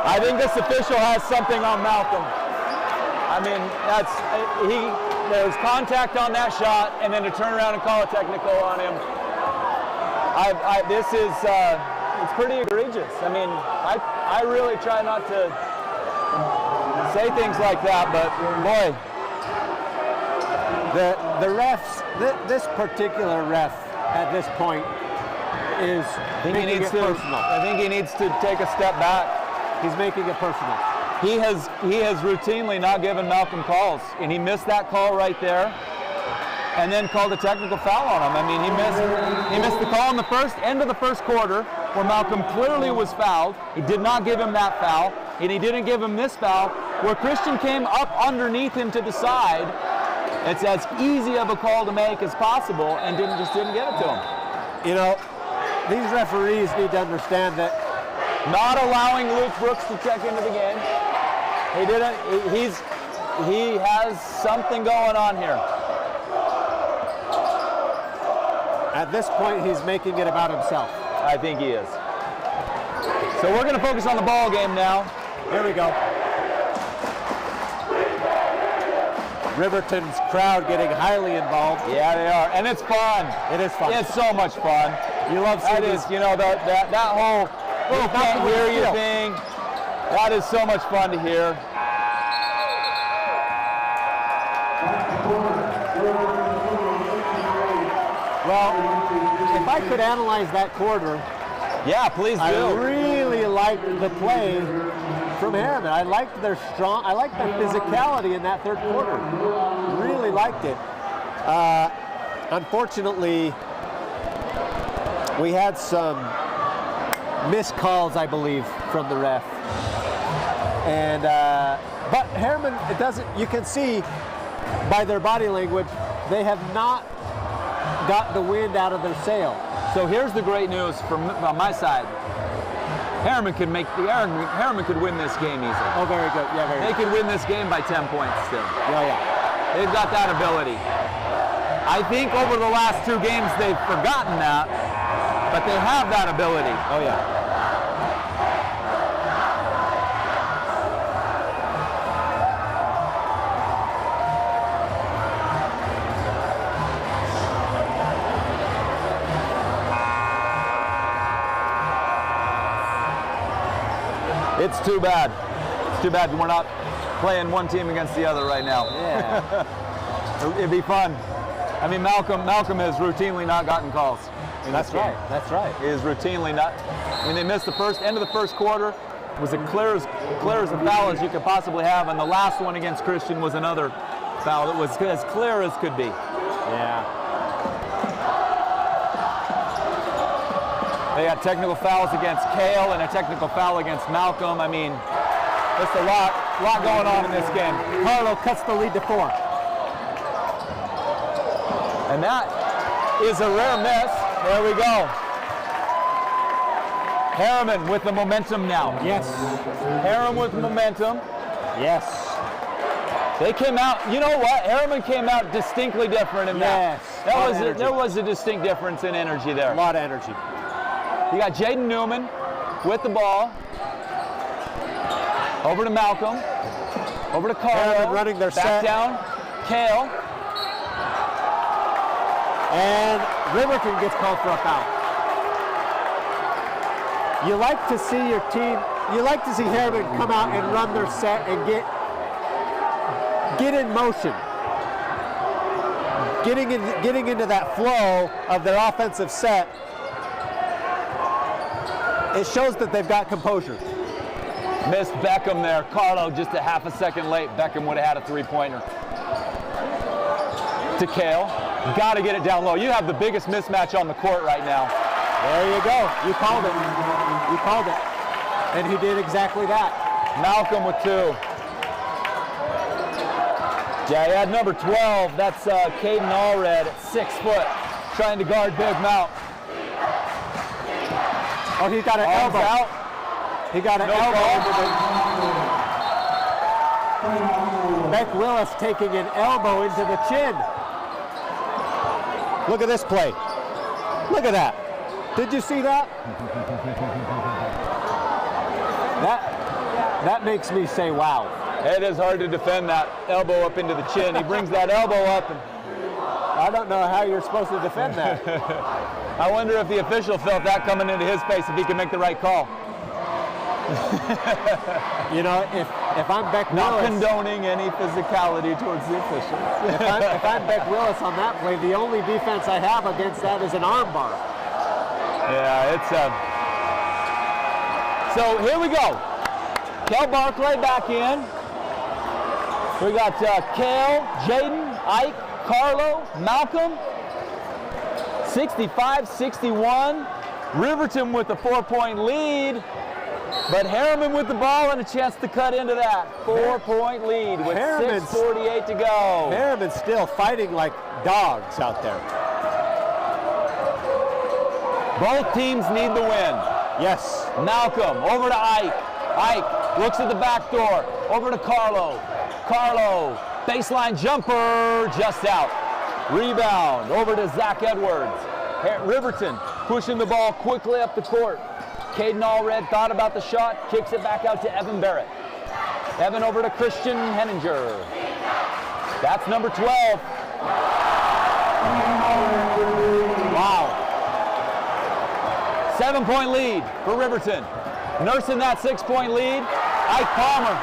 I think this official has something on Malcolm. I mean, there's contact on that shot, and then to turn around and call a technical on him. This is it's pretty egregious. I mean, I really try not to say things like that, but boy. The refs, this particular ref at this point is making it personal. I think he needs to take a step back. He's making it personal. He has routinely not given Malcolm calls, and he missed that call right there, and then called a technical foul on him. I mean, he missed the call in the end of the first quarter where Malcolm clearly was fouled. He did not give him that foul, and he didn't give him this foul where Christian came up underneath him to the side. It's as easy of a call to make as possible, and didn't get it to him. You know, these referees need to understand that not allowing Luke Brooks to check into the game. He has something going on here. At this point, he's making it about himself. I think he is. So we're going to focus on the ball game now. Here we go. Riverton's crowd getting highly involved. Yeah, they are, and it's fun. It is fun. It's so much fun. You love seeing that this. is, you know, that whole little can't hear you thing. That is so much fun to hear. Well, if I could analyze that quarter, yeah, please do. I really liked the play from Herriman. I liked their physicality in that third quarter. Really liked it. Unfortunately, we had some missed calls, I believe, from the ref. And but Herriman, you can see by their body language, they have not got the wind out of their sail. So here's the great news from on my side. Herriman could win this game easily. Oh, very good. Yeah, very good. They could win this game by 10 points still. Yeah. They've got that ability. I think over the last two games they've forgotten that, but they have that ability. Oh, yeah. It's too bad. It's too bad we're not playing one team against the other right now. Yeah. It'd be fun. I mean, Malcolm has routinely not gotten calls. That's right. That's right. He is routinely not. I mean, they missed the end of the first quarter. It was as clear as a foul as you could possibly have, and the last one against Christian was another foul that was as clear as could be. Yeah. They got technical fouls against Kale and a technical foul against Malcolm. I mean, just a lot going on in this game. Carlo cuts the lead to 4. And that is a rare miss. There we go. Herriman with the momentum now. Yes. Herriman with momentum. Yes. They came out, you know what? Herriman came out distinctly different in that. Yes. There was a distinct difference in energy there. A lot of energy. You got Jaden Newman with the ball. Over to Malcolm. Over to Carlo. Herriman running their back set. down. Kale. And Riverton gets called for a foul. You like to see your team, you like to see Herriman come out and run their set and get in motion. Getting into that flow of their offensive set. It shows that they've got composure. Missed Beckham there. Carlo just a half a second late. Beckham would have had a three-pointer. To Kale. Got to get it down low. You have the biggest mismatch on the court right now. There you go. You called it. You called it. And he did exactly that. Malcolm with 2. Yeah, he had number 12. That's Caden Allred at 6 foot, trying to guard Big Mount. Oh, he got an elbow. Out. He got an No elbow. call. Beck Willis taking an elbow into the chin. Look at this play. Look at that. Did you see that? That makes me say, wow. It is hard to defend that elbow up into the chin. He brings that elbow up, and I don't know how you're supposed to defend that. I wonder if the official felt that coming into his face, if he can make the right call. You know, if I'm Beck Not Willis, condoning any physicality towards the officials. if I'm Beck Willis on that play, the only defense I have against that is an arm bar. Yeah, it's so here we go. Kel Barclay back in. We got Kale, Jaden, Ike, Carlo, Malcolm. 65-61. Riverton with a 4-point lead. But Herriman with the ball and a chance to cut into that 4-point lead with 6:48 to go. Herriman's still fighting like dogs out there. Both teams need the win. Yes. Malcolm over to Ike. Ike looks at the back door. Over to Carlo. Carlo, baseline jumper, just out. Rebound over to Zach Edwards. Riverton pushing the ball quickly up the court. Caden Allred thought about the shot, kicks it back out to Evan Barrett. Evan over to Christian Henninger. That's number 12. Wow. 7-point lead for Riverton. Nursing that 6-point lead, Ike Palmer.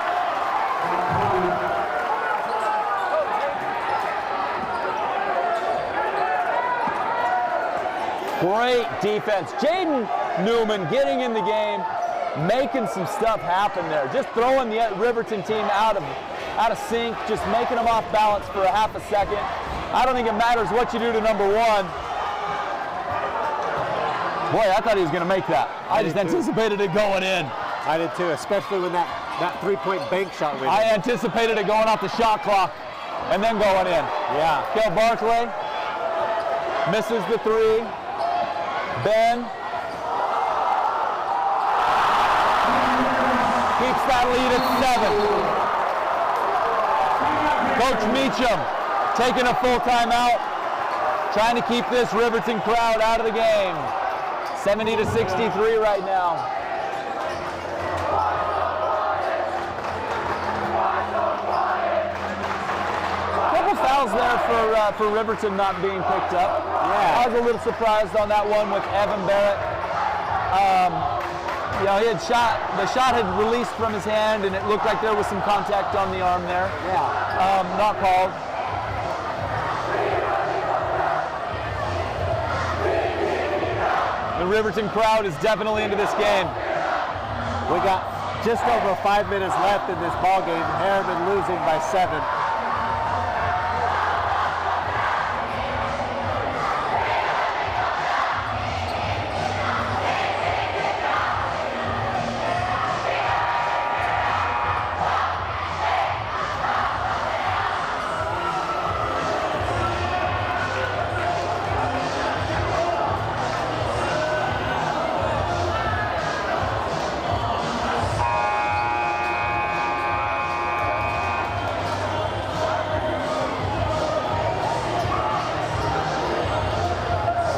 Great defense. Jaden Newman getting in the game, making some stuff happen there. Just throwing the Riverton team out of sync, just making them off balance for a half a second. I don't think it matters what you do to number 1. Boy, I thought he was going to make that. I just anticipated it going in. I did too, especially when that 3-point bank shot went in. I anticipated it going off the shot clock and then going in. Yeah. Kel Barclay misses the 3. Ben keeps that lead at 7. Coach Meacham taking a full timeout, trying to keep this Riverton crowd out of the game. 70-63 right now. Couple fouls there for Riverton not being picked up. Yeah. I was a little surprised on that one with Evan Barrett. You know, the shot had released from his hand, and it looked like there was some contact on the arm there. Yeah. Not called. The Riverton crowd is definitely into this game. We got just over 5 minutes left in this ball game. Herriman losing by 7.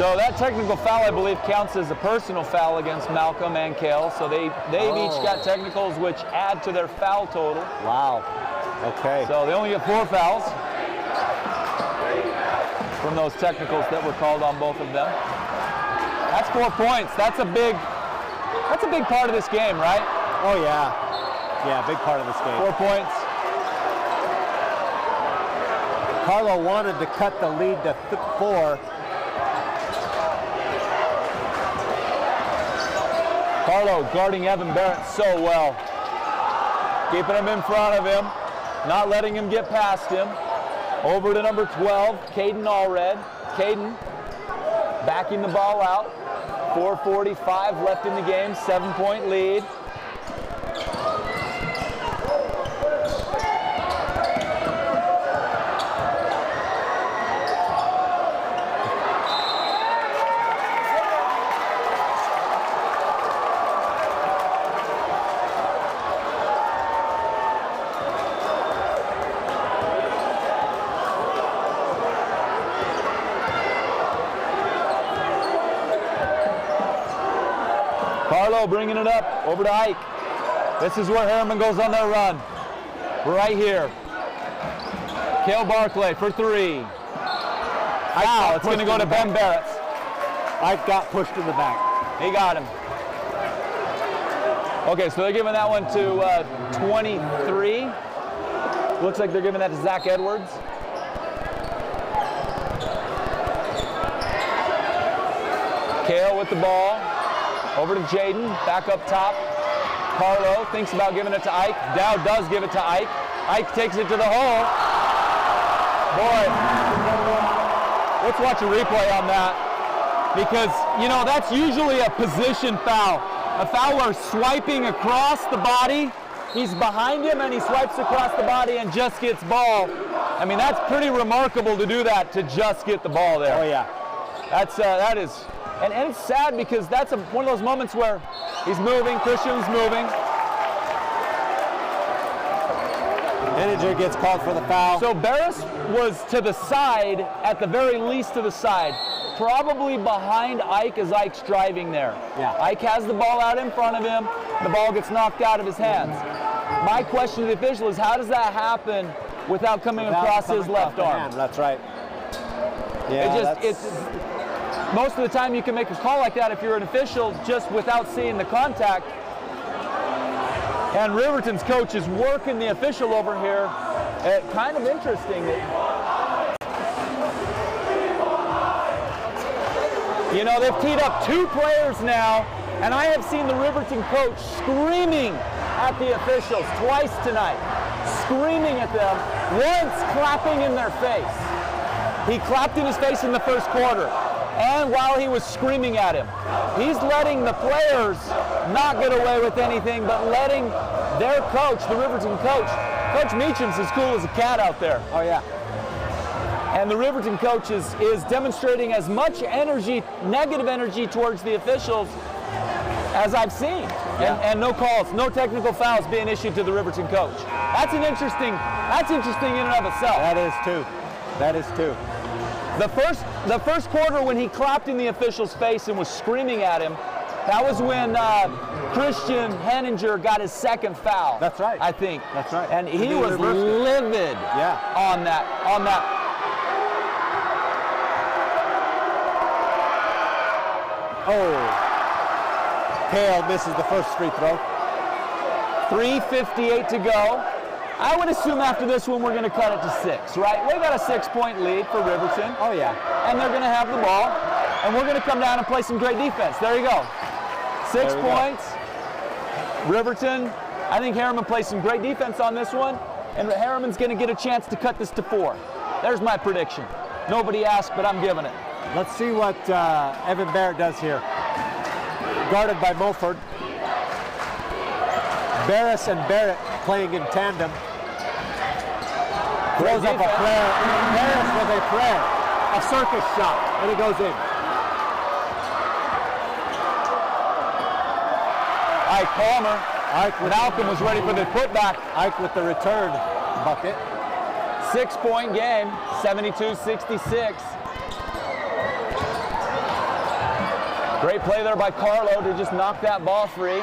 So that technical foul, I believe, counts as a personal foul against Malcolm and Kale. So they've each got technicals, which add to their foul total. Wow. Okay. So they only get 4 fouls from those technicals that were called on both of them. That's 4 points. That's a big part of this game, right? Oh yeah. Yeah, big part of this game. 4 points. Carlo wanted to cut the lead to 4. Carlo guarding Evan Barrett so well. Keeping him in front of him, not letting him get past him. Over to number 12, Caden Allred. Caden backing the ball out. 4:45 left in the game, 7-point lead. Carlo bringing it up over to Ike. This is where Herriman goes on their run. Right here. Cale Barclay for 3. Foul. It's going to go to Ben Barrett. Ike got pushed in the back. He got him. Okay, so they're giving that one to 23. Looks like they're giving that to Zach Edwards. Cale with the ball. Over to Jaden. Back up top. Carlo thinks about giving it to Ike. Dow does give it to Ike. Ike takes it to the hole. Boy, let's watch a replay on that. Because, you know, that's usually a position foul. A foul where swiping across the body, he's behind him and he swipes across the body and just gets ball. I mean, that's pretty remarkable to do that, to just get the ball there. Oh, yeah. That is, and it's sad because that's one of those moments where he's moving, Christian's moving. Henninger gets called for the foul. So Barris was to the side, at the very least to the side, probably behind Ike as Ike's driving there. Yeah. Ike has the ball out in front of him. The ball gets knocked out of his hands. My question to the official is, how does that happen without coming across his left arm? That's right. Yeah, it's most of the time you can make a call like that if you're an official just without seeing the contact. And Riverton's coach is working the official over here. Kind of interesting. You know, they've teed up 2 players now, and I have seen the Riverton coach screaming at the officials twice tonight. Screaming at them, once clapping in their face. He clapped in his face in the first quarter. And while he was screaming at him, he's letting the players not get away with anything, but letting their coach, the Riverton coach, Coach Meacham's as cool as a cat out there. Oh, yeah. And the Riverton coach is demonstrating as much energy, negative energy towards the officials as I've seen. Yeah. And no calls, no technical fouls being issued to the Riverton coach. That's interesting in and of itself. That is too. That is too. The first quarter when he clapped in the official's face and was screaming at him, that was when Christian Henninger got his second foul. That's right. I think. That's right. And he was livid on that. Oh. Cale misses the first free throw. 3:58 to go. I would assume after this one we're going to cut it to 6, right? We got a 6-point lead for Riverton. Oh, yeah. And they're going to have the ball. And we're going to come down and play some great defense. There you go. 6 points. Riverton, I think Herriman plays some great defense on this one. And Herriman's going to get a chance to cut this to 4. There's my prediction. Nobody asked, but I'm giving it. Let's see what Evan Barrett does here. Guarded by Mulford. Barris and Barrett playing in tandem. Throws up a prayer. Barris with a prayer. A circus shot. And it goes in. Ike Palmer. Malcolm was ready for the putback. Ike with the return bucket. 6-point game. 72-66. Great play there by Carlo to just knock that ball free.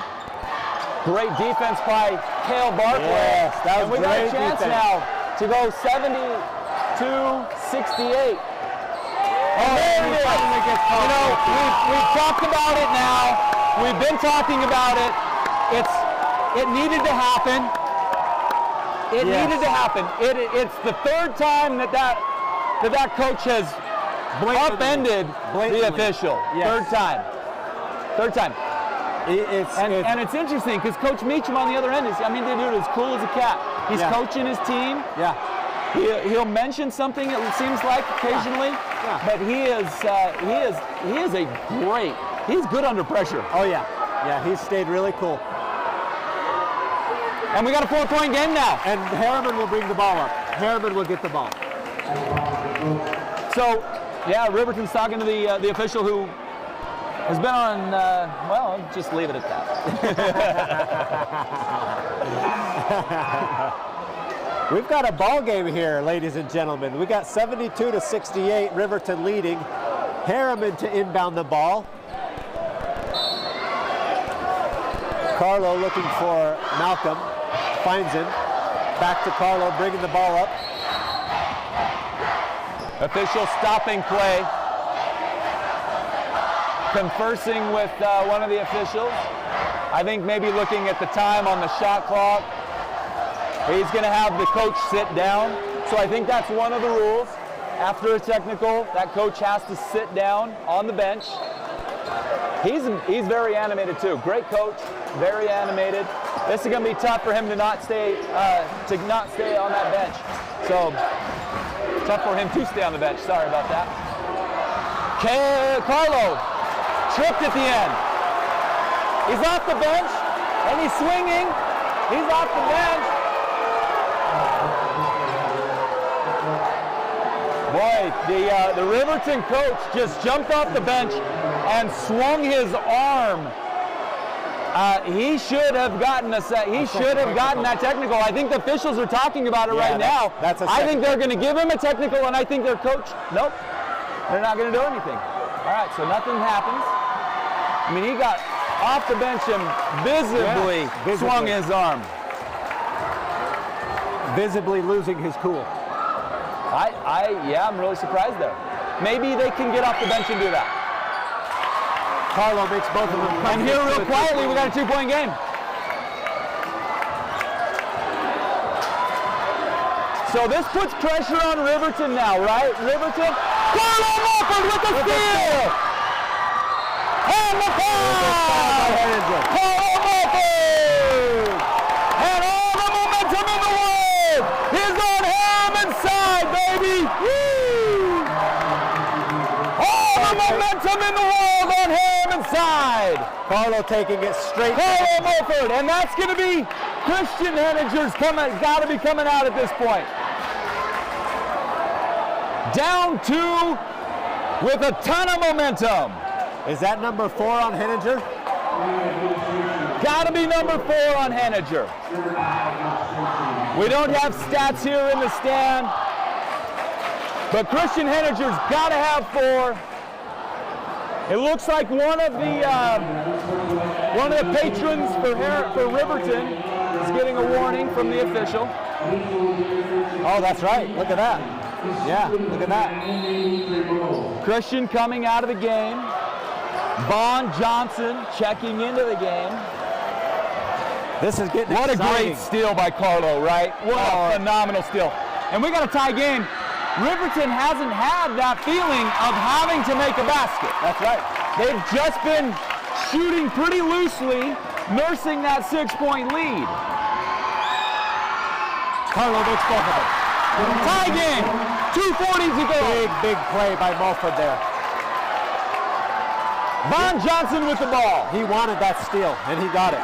Great defense by Cale Barclay. Yes, that was and we got a chance now to go 72-68. And there it is. You know, we've talked about it now. We've been talking about it. It needed to happen. It needed to happen. It's the third time that coach has upended the official. Yes. Third time. And it's interesting because Coach Meacham on the other end the dude is cool as a cat. He's coaching his team. Yeah. He'll mention something, it seems like, occasionally. Yeah. But he's good under pressure. Oh, yeah. Yeah, he's stayed really cool. And we got a 4-point game now. And Herriman will bring the ball up. Herriman will get the ball. So, yeah, Riverton's talking to the official who has been on, well, just leave it at that. We've got a ball game here, ladies and gentlemen. We got 72-68, Riverton leading. Herriman to inbound the ball. Carlo looking for Malcolm, finds him. Back to Carlo, bringing the ball up. Official stopping play. Conversing with one of the officials. I think maybe looking at the time on the shot clock. He's going to have the coach sit down. So I think that's one of the rules. After a technical, that coach has to sit down on the bench. He's very animated too. Great coach, very animated. This is going to be tough for him to not stay on that bench. So tough for him to stay on the bench. Sorry about that. Carlo tripped at the end. He's off the bench and he's swinging. He's off the bench. Boy, the Riverton coach just jumped off the bench and swung his arm. He should have gotten that technical. I think the officials are talking about it right now. I think they're going to give him a technical, and I think their coach, nope, they're not going to do anything. All right, so nothing happens. I mean, he got off the bench and visibly swung his arm. Visibly losing his cool. I'm really surprised there. Maybe they can get off the bench and do that. Carlo makes both of them. And here, real quietly, we got a 2-point game. So this puts pressure on Riverton now, right? Riverton. Carlo Mulford with the steal! And the foul! Carlo Mulford! And all the momentum in the world is on Herriman's side, baby! Woo! All the momentum in the world on Herriman's side. Carlo taking it straight. Carlo Mulford, and that's going to be Christian Henninger's got to be coming out at this point. Down 2 with a ton of momentum. Is that number 4 on Henninger? Got to be number 4 on Henninger. We don't have stats here in the stand, but Christian Henninger's got to have 4. It looks like one of the patrons for Riverton is getting a warning from the official. Oh, that's right. Look at that. Yeah, look at that. Christian coming out of the game. Vaughn Johnson checking into the game. This is getting What exciting. a great steal by Carlo, right? What a phenomenal steal. And we got a tie game. Riverton hasn't had that feeling of having to make a basket. That's right. They've just been shooting pretty loosely, nursing that 6-point lead. Carlo makes both of them. Tie game, 2:40 to go. Big play by Mulford there. Vaughn Johnson with the ball. He wanted that steal, and he got it.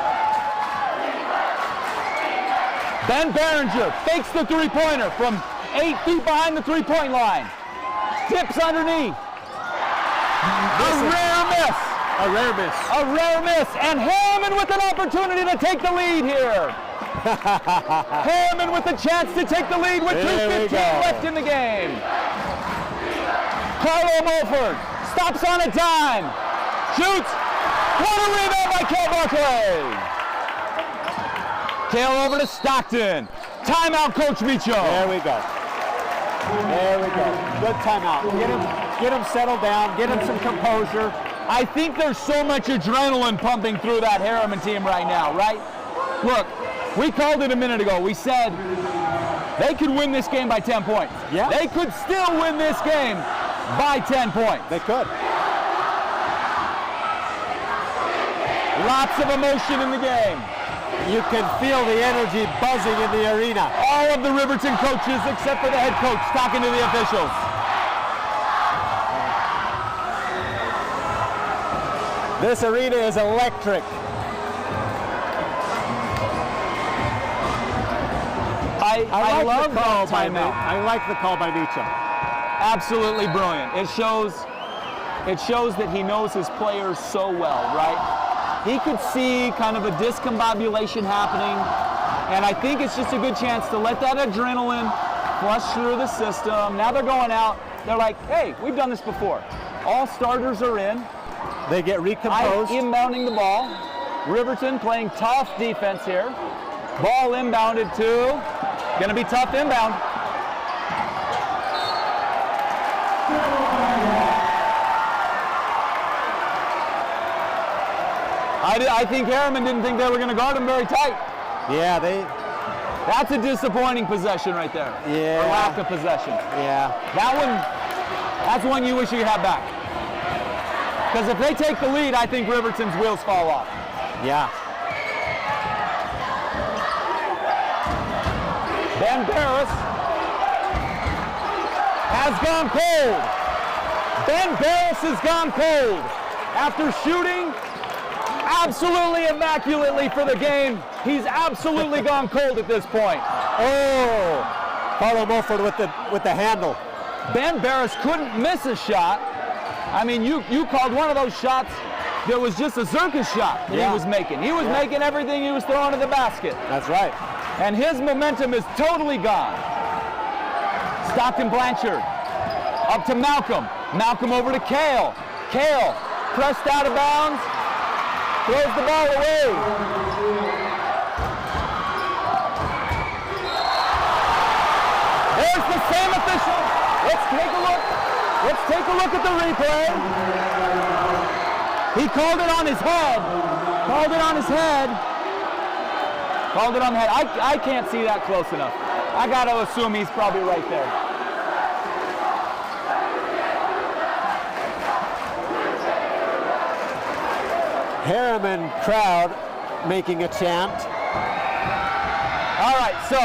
Ben Berenger fakes the three-pointer from 8 feet behind the three-point line. Tips underneath. A rare miss. A rare miss. A rare miss. And Herriman with an opportunity to take the lead here. Herriman with a chance to take the lead with 2:15 left in the game. Carlo Mulford stops on a dime. Shoots. What a rebound by Cale Barclay. Cale over to Stockton. Timeout, Coach Meacham. There we go. There we go. Good timeout. Get him settled down. Get him some composure. I think there's so much adrenaline pumping through that Herriman team right now, right? Look, we called it a minute ago. We said they could win this game by 10 points. Yeah. They could still win this game by 10 points. They could. Lots of emotion in the game. You can feel the energy buzzing in the arena. All of the Riverton coaches, except for the head coach, talking to the officials. This arena is electric. I love the call by Meacham. I like the call by Meacham. Absolutely brilliant. It shows that he knows his players so well, right? He could see kind of a discombobulation happening, and I think it's just a good chance to let that adrenaline flush through the system. Now they're going out. They're like, hey, we've done this before. All starters are in. They get recomposed. I'm inbounding the ball. Riverton playing tough defense here. Ball inbounded to, gonna be tough inbound. I think Herriman didn't think they were gonna guard him very tight. Yeah, That's a disappointing possession right there. Yeah. Or lack of possession. Yeah. That's one you wish you could have back. Because if they take the lead, I think Riverton's wheels fall off. Yeah. Ben Barris has gone cold. Ben Barris has gone cold. After shooting absolutely immaculately for the game, he's absolutely gone cold at this point. Oh, Carlo Mulford with the handle. Ben Barris couldn't miss a shot. I mean, you called one of those shots that was just a circus shot that he was making. He was making everything he was throwing to the basket. That's right. And his momentum is totally gone. Stockton Blanchard up to Malcolm. Malcolm over to Kale. Kale pressed out of bounds, throws the ball away. There's the same official. Let's take a look. Let's take a look at the replay. He called it on his head. Called it on his head. Called it on the head. I can't see that close enough. I got to assume he's probably right there. Herriman crowd making a chant. All right, so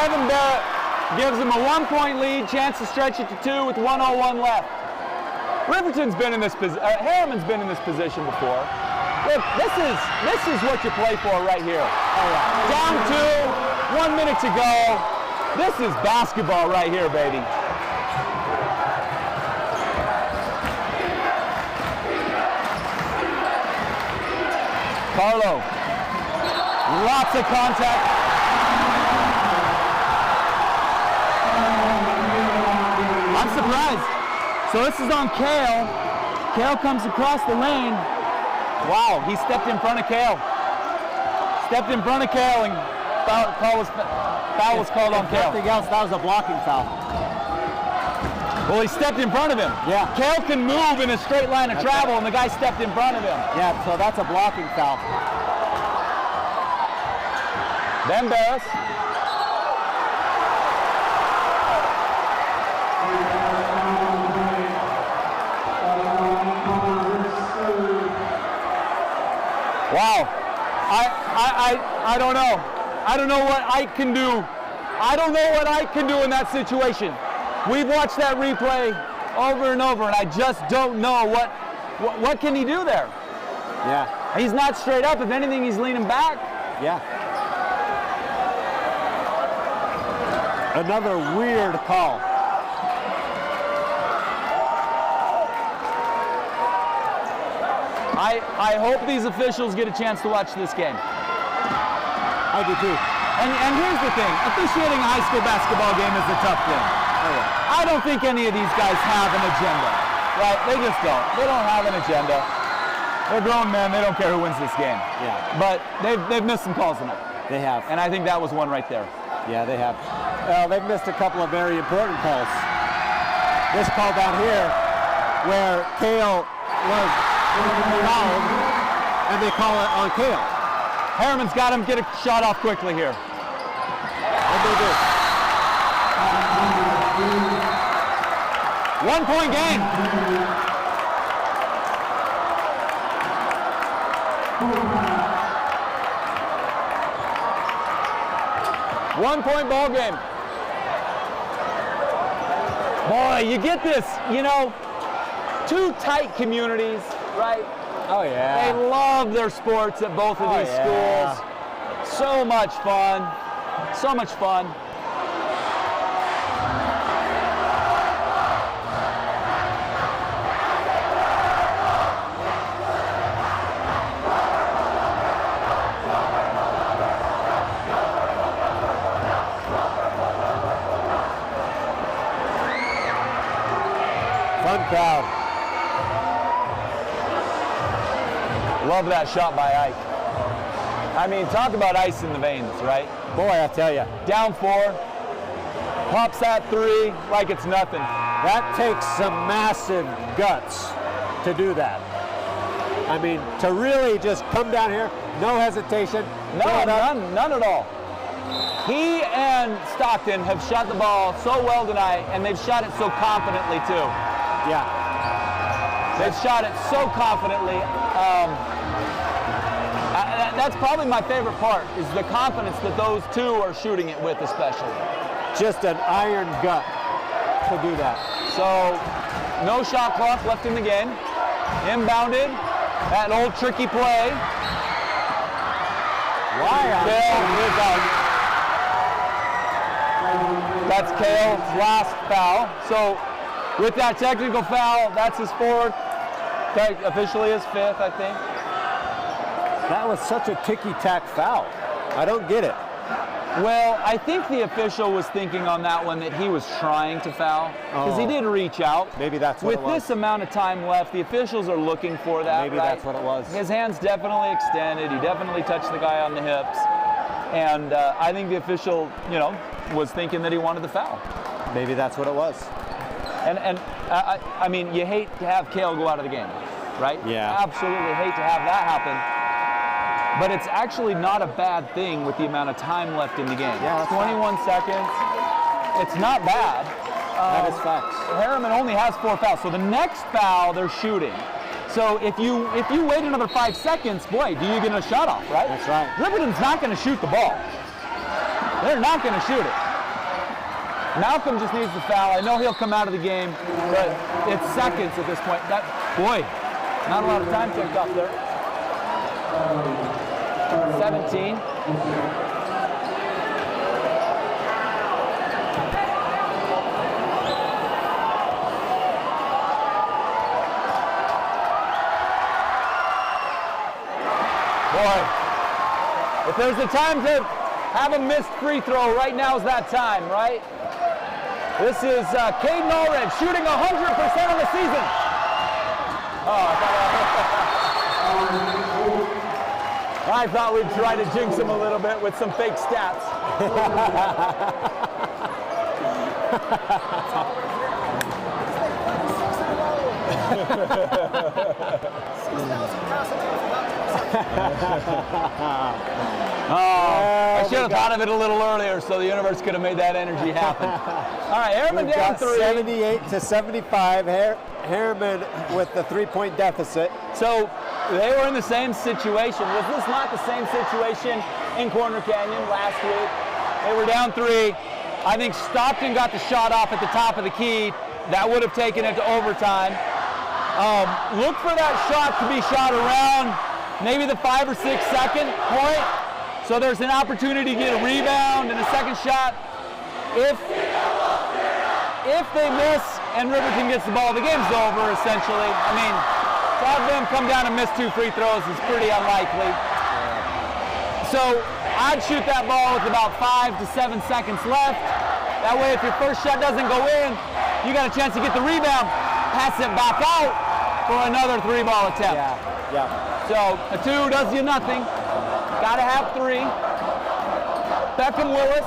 Evan Barrett gives him a 1-point lead, chance to stretch it to 2 with 1:01 left. Riverton's been in this position. Herriman's been in this position before. Look, this is what you play for right here. All right. Down 2, 1 minute to go. This is basketball right here, baby. Carlo, lots of contact. I'm surprised. So this is on Kale. Kale comes across the lane. Wow, he stepped in front of Kale. Stepped in front of Kale and foul was called on Kale. Nothing else, that was a blocking foul. Well, he stepped in front of him. Yeah. Kale can move in a straight line of travel, and the guy stepped in front of him. Yeah, so that's a blocking foul. Ben Barris. Wow. I don't know. I don't know what I can do. I don't know what I can do in that situation. We've watched that replay over and over, and I just don't know what can he do there. Yeah. He's not straight up. If anything, he's leaning back. Yeah. Another weird call. I hope these officials get a chance to watch this game. I do too. And here's the thing, officiating a high school basketball game is a tough thing. I don't think any of these guys have an agenda, right? They just don't. They don't have an agenda. They're grown men, they don't care who wins this game. Yeah. But they've missed some calls tonight. They have. And I think that was one right there. Yeah, they have. Well, they've missed a couple of very important calls. This call down here, where Kale was fouled, and they call it on Kale. Herriman's got him get a shot off quickly here. And they do. 1-point game. One-point ball game. Boy, you get this, two tight communities, right? Oh, yeah. They love their sports at both of these schools. So much fun. So much fun. Fun crowd. Love that shot by Ike. I mean, talk about ice in the veins, right? Boy, I tell you. Down 4, pops that 3 like it's nothing. That takes some massive guts to do that. I mean, to really just come down here, no hesitation. No, none at all. He and Stockton have shot the ball so well tonight, and they've shot it so confidently too. Yeah. They've shot it so confidently. That's probably my favorite part, is the confidence that those two are shooting it with, especially. Just an iron gut to do that. So, no shot clock left in the game. Inbounded. That old tricky play. Kale is out. That's Kale's last foul. So, with that technical foul, that's his 4th. Officially his 5th, I think. That was such a ticky-tack foul. I don't get it. Well, I think the official was thinking on that one that he was trying to foul, because he did reach out. Maybe that's what it was. With this amount of time left, the officials are looking for that. Maybe right? that's what it was. His hand's definitely extended. He definitely touched the guy on the hips. And I think the official, was thinking that he wanted the foul. Maybe that's what it was. And I mean, you hate to have Kale go out of the game, right? Yeah. Absolutely hate to have that happen. But it's actually not a bad thing with the amount of time left in the game. Yeah, 21 seconds. It's not bad. That is facts. Herriman only has 4 fouls, so the next foul they're shooting. So if you wait another 5 seconds, boy, do you get a shot off, right? That's right. Riverton's not going to shoot the ball. They're not going to shoot it. Malcolm just needs the foul. I know he'll come out of the game, but it's seconds at this point. Boy, not a lot of time ticked off there. 17. Boy, if there's a time to have a missed free throw, right now is that time, right? This is Caden Allred shooting 100% of the season. I thought we'd try to jinx him a little bit with some fake stats. I should have thought of it a little earlier so the universe could have made that energy happen. All right, Herriman down 3. 78-75. Herriman with the 3-point deficit. So they were in the same situation. Was this not the same situation in Corner Canyon last week? They were down 3. I think Stockton got the shot off at the top of the key. That would have taken it to overtime. Look for that shot to be shot around maybe the 5 or 6 second point. So there's an opportunity to get a rebound and a second shot. If they miss and Riverton gets the ball, the game's over essentially. I mean, to have them come down and miss 2 free throws is pretty unlikely. So I'd shoot that ball with about 5 to 7 seconds left. That way if your first shot doesn't go in, you got a chance to get the rebound, pass it back out for another 3-ball attempt. Yeah. So a 2 does you nothing. Gotta have 3. Beckham Willis,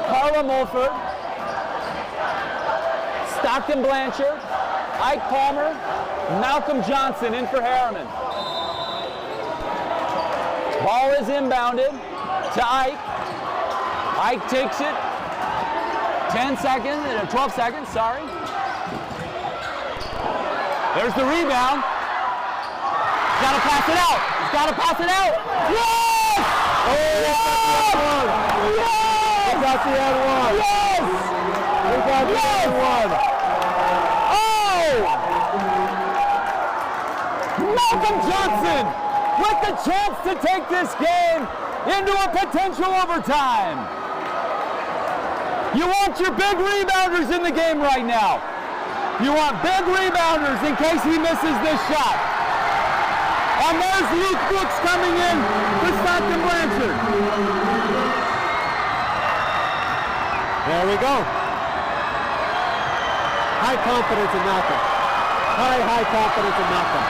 Carla Mulford, Stockton Blanchard, Ike Palmer, Malcolm Johnson in for Herriman. Ball is inbounded to Ike. Ike takes it. 12 seconds, sorry. There's the rebound. He's gotta pass it out. He's gotta pass it out. Yes! Oh, Yes! we got the end one. Yes! We got the end one. Oh! Malcolm Johnson with the chance to take this game into a potential overtime. You want your big rebounders in the game right now. You want big rebounders in case he misses this shot. And there's Luke Brooks coming in for Stockton Blanchard. There we go. High confidence in Malcolm. High confidence in Malcolm.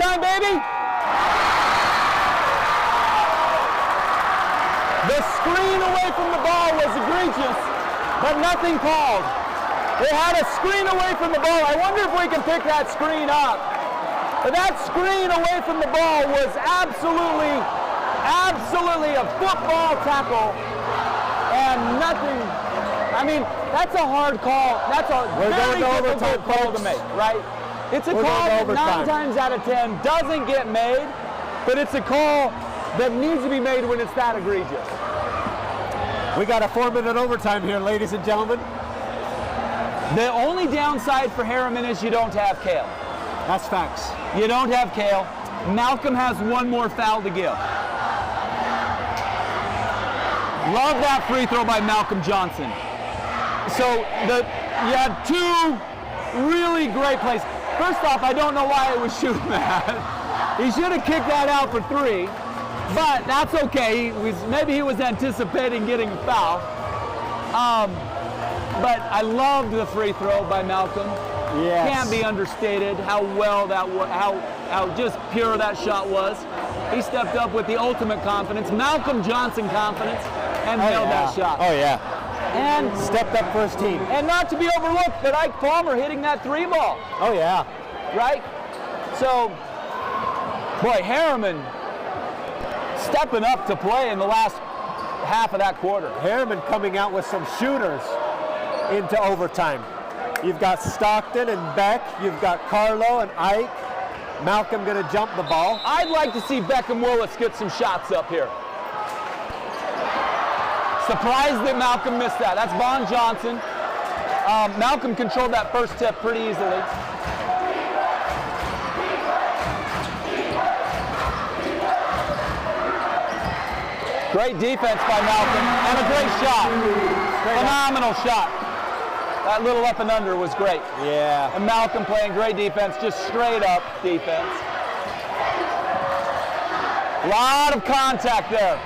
overtime, baby. The screen away from the ball was egregious, but nothing called. They had a screen away from the ball. I wonder if we can pick that screen up. But that screen away from the ball was absolutely a football tackle and nothing. I mean, that's a hard call. That's a very difficult call to make, right? It's a call that 9 times out of 10 doesn't get made, but it's a call that needs to be made when it's that egregious. We got a 4-minute overtime here, ladies and gentlemen. The only downside for Herriman is you don't have Kale. That's facts. You don't have Kale. Malcolm has one more foul to give. Love that free throw by Malcolm Johnson. So you had 2 really great plays. First off, I don't know why he was shooting that. He should have kicked that out for 3, but that's okay. Maybe he was anticipating getting a foul. But I loved the free throw by Malcolm. Yes. Can't be understated how well how just pure that shot was. He stepped up with the ultimate confidence, Malcolm Johnson confidence, and held that shot. Oh yeah. And stepped up for his team. And not to be overlooked, but Ike Palmer hitting that 3 ball. Oh yeah. Right? So, boy, Herriman stepping up to play in the last half of that quarter. Herriman coming out with some shooters into overtime. You've got Stockton and Beck. You've got Carlo and Ike. Malcolm going to jump the ball. I'd like to see Beckham Willis get some shots up here. Surprised that Malcolm missed that. That's Vaughn Johnson. Malcolm controlled that first tip pretty easily. Great defense by Malcolm and a great shot. Phenomenal shot. That little up and under was great. Yeah. And Malcolm playing great defense, just straight up defense. A lot of contact there.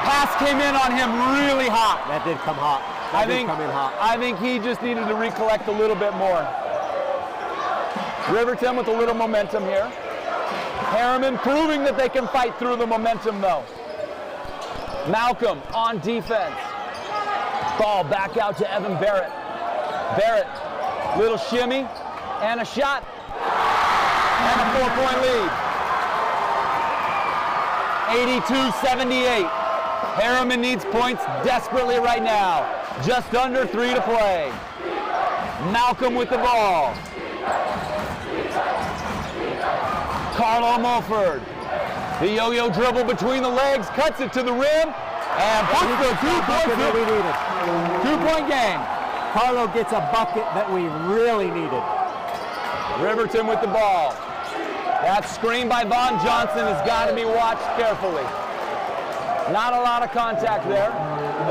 Pass came in on him really hot. That did come hot. That did come in hot. I think he just needed to recollect a little bit more. Riverton with a little momentum here. Herriman proving that they can fight through the momentum though. Malcolm on defense. Ball back out to Evan Barrett. Barrett, little shimmy and a shot. And a 4-point lead. 82-78. Herriman needs points desperately right now. Just under 3 to play. Malcolm with the ball. Carlo Mulford. The yo-yo dribble between the legs, cuts it to the rim, and puts the 2-point game. Carlo gets a bucket that we really needed. Riverton with the ball. That screen by Vaughn Johnson has got to be watched carefully. Not a lot of contact there,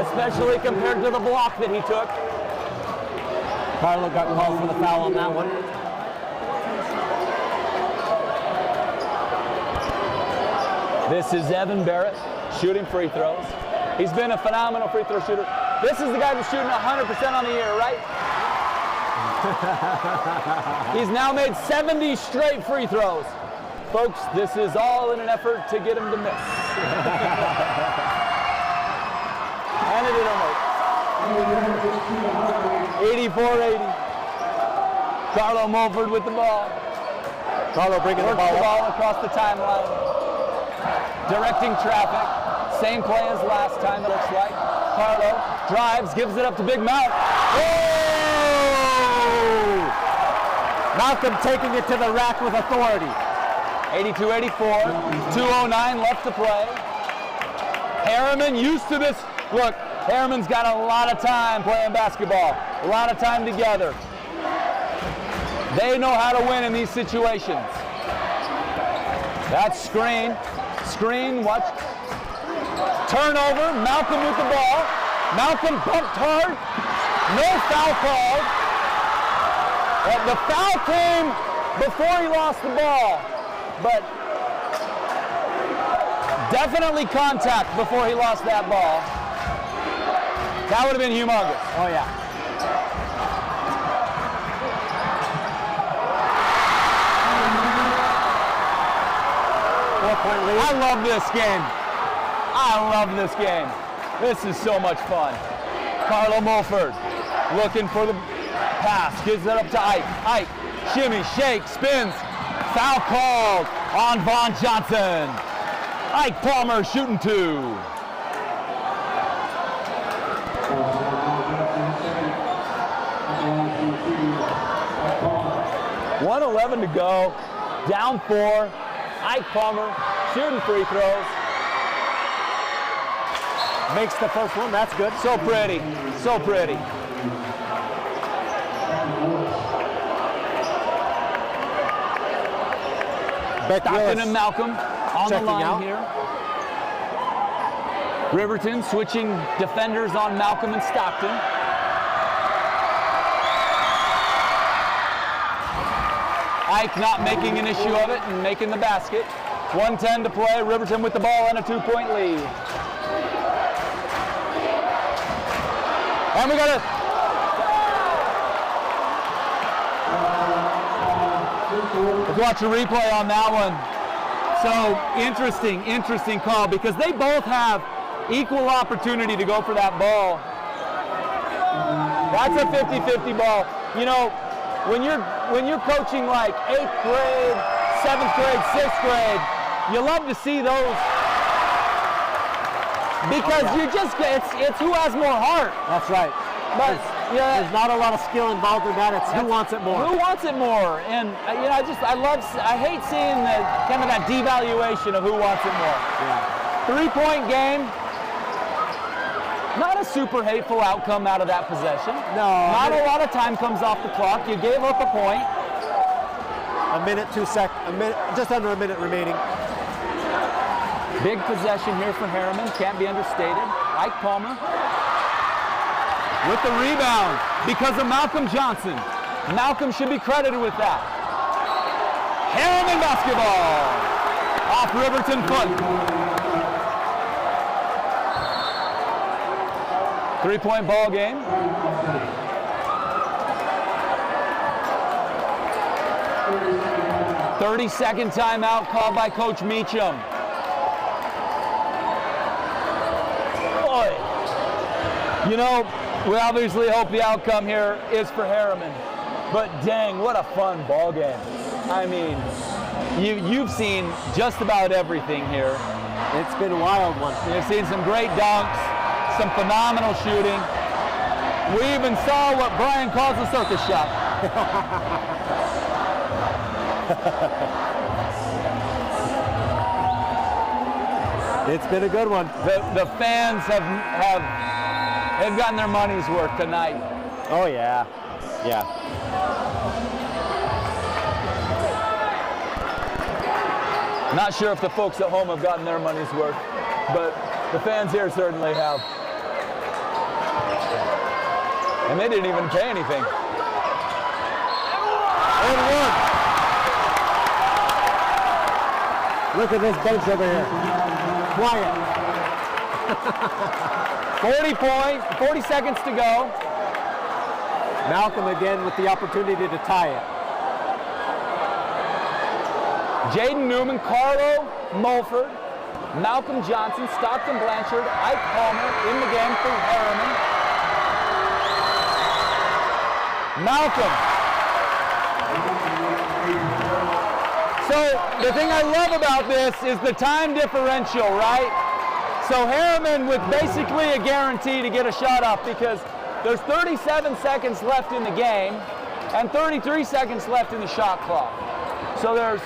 especially compared to the block that he took. Carlo got called for the foul on that one. This is Evan Barrett shooting free throws. He's been a phenomenal free throw shooter. This is the guy that's shooting 100% on the year, right? He's now made 70 straight free throws. Folks, this is all in an effort to get him to miss. And it didn't work. 84-80. Carlo Mulford with the ball. Carlo bringing the ball across the timeline. Directing traffic. Same play as last time, it looks like. Carlo drives, gives it up to Big Mount. Oh! Malcolm taking it to the rack with authority. 82-84, 2:09 left to play. Herriman used to this. Look, Herriman's got a lot of time playing basketball, a lot of time together. They know how to win in these situations. That screen, watch. Turnover, Malcolm with the ball. Malcolm bumped hard, no foul called. The foul came before he lost the ball, but definitely contact before he lost that ball. That would have been humongous. Oh yeah. 4-point lead. I love this game. I love this game. This is so much fun. Carlo Mulford looking for the pass. Gives it up to Ike. Ike, shimmy, shake, spins. Foul called on Vaughn Johnson. Ike Palmer shooting 2. .111 to go. Down 4. Ike Palmer shooting free throws. Makes the first one. That's good. So pretty. So pretty. Stockton and Malcolm on the line out here. Riverton switching defenders on Malcolm and Stockton. Ike not making an issue of it and making the basket. 1:10 to play. Riverton with the ball and a 2-point lead. And we got let's watch a replay on that one. So interesting call because they both have equal opportunity to go for that ball. That's a 50-50 ball. You know, when you're coaching like 8th grade, 7th grade, 6th grade, you love to see those because you just it's who has more heart. That's right. But there's not a lot of skill involved in that. It's who wants it more. Who wants it more? And I hate seeing the kind of that devaluation of who wants it more. Yeah. 3-point game. Not a super hateful outcome out of that possession. No. Not a lot of time comes off the clock. You gave up a point. Just under a minute remaining. Big possession here for Herriman. Can't be understated. Ike Palmer with the rebound because of Malcolm Johnson. Malcolm should be credited with that. Herriman basketball off Riverton foot. 3-point ball game. .30-second timeout called by Coach Meacham. Boy, you know, we obviously hope the outcome here is for Herriman, but dang, what a fun ball game. I mean, you've seen just about everything here. It's been a wild one. You've seen some great dunks, some phenomenal shooting. We even saw what Brian calls a circus shot. It's been a good one. The fans have gotten their money's worth tonight. Oh yeah, yeah. Not sure if the folks at home have gotten their money's worth, but the fans here certainly have. And they didn't even pay anything. And one. Look at this bench over here. Quiet. 40 seconds to go. Malcolm again with the opportunity to tie it. Jaden Newman, Carlo Mulford, Malcolm Johnson, Stockton Blanchard, Ike Palmer in the game for Herriman. Malcolm. So the thing I love about this is the time differential, right? So Herriman with basically a guarantee to get a shot up because there's 37 seconds left in the game and 33 seconds left in the shot clock. So there's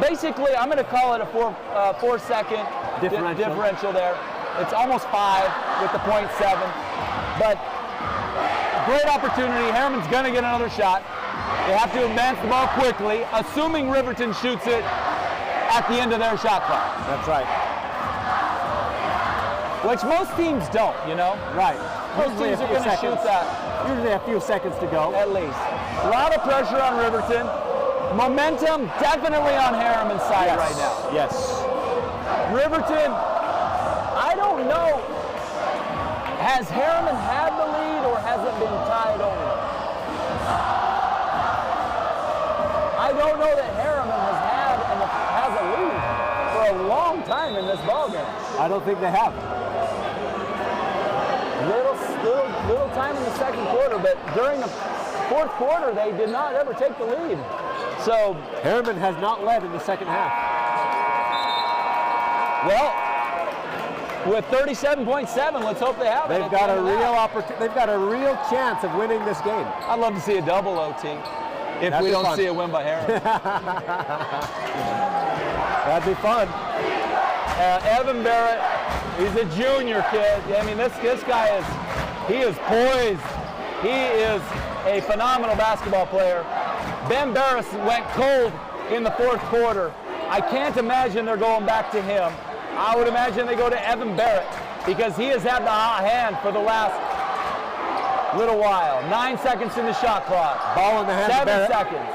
basically I'm going to call it a 4-second differential there. It's almost 5 with the .7, but great opportunity. Herriman's going to get another shot. They have to advance the ball quickly, assuming Riverton shoots it at the end of their shot clock. That's right. Which most teams don't, you know? Right. Most teams are going to shoot that. Usually a few seconds to go. At least. A lot of pressure on Riverton. Momentum definitely on Herriman's side right now. Yes. Riverton, I don't know. Has Herriman had the lead or has it been tied over? I don't know that Herriman has a lead. this ball game. I don't think they have. Little time in the second quarter, but during the fourth quarter, they did not ever take the lead. So Herriman has not led in the second half. well, with 37.7, let's hope they have it. They've got a real opportunity. They've got a real chance of winning this game. I'd love to see a double OT if That'd we be don't fun. see a win by Herriman. That'd be fun. Evan Barrett, he's a junior kid. I mean, this guy he is poised. He is a phenomenal basketball player. Ben Barris went cold in the fourth quarter. I can't imagine they're going back to him. I would imagine they go to Evan Barrett because he has had the hot hand for the last little while. 9 seconds in the shot clock. Ball in the hands of 7 Barrett. seconds.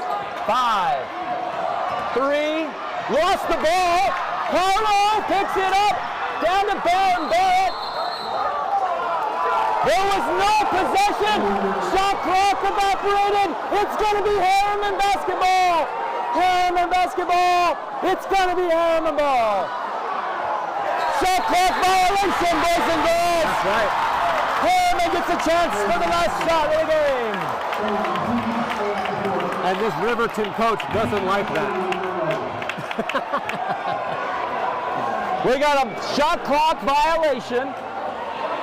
5, 3, lost the ball. Carlo picks it up, down to Barrett. There was no possession. Shot clock evaporated. It's going to be Herriman basketball. Herriman basketball. It's going to be Herriman ball. Shot clock violation, boys and girls. That's right. Herriman gets a chance for the last shot of the game. And this Riverton coach doesn't like that. We got a shot clock violation.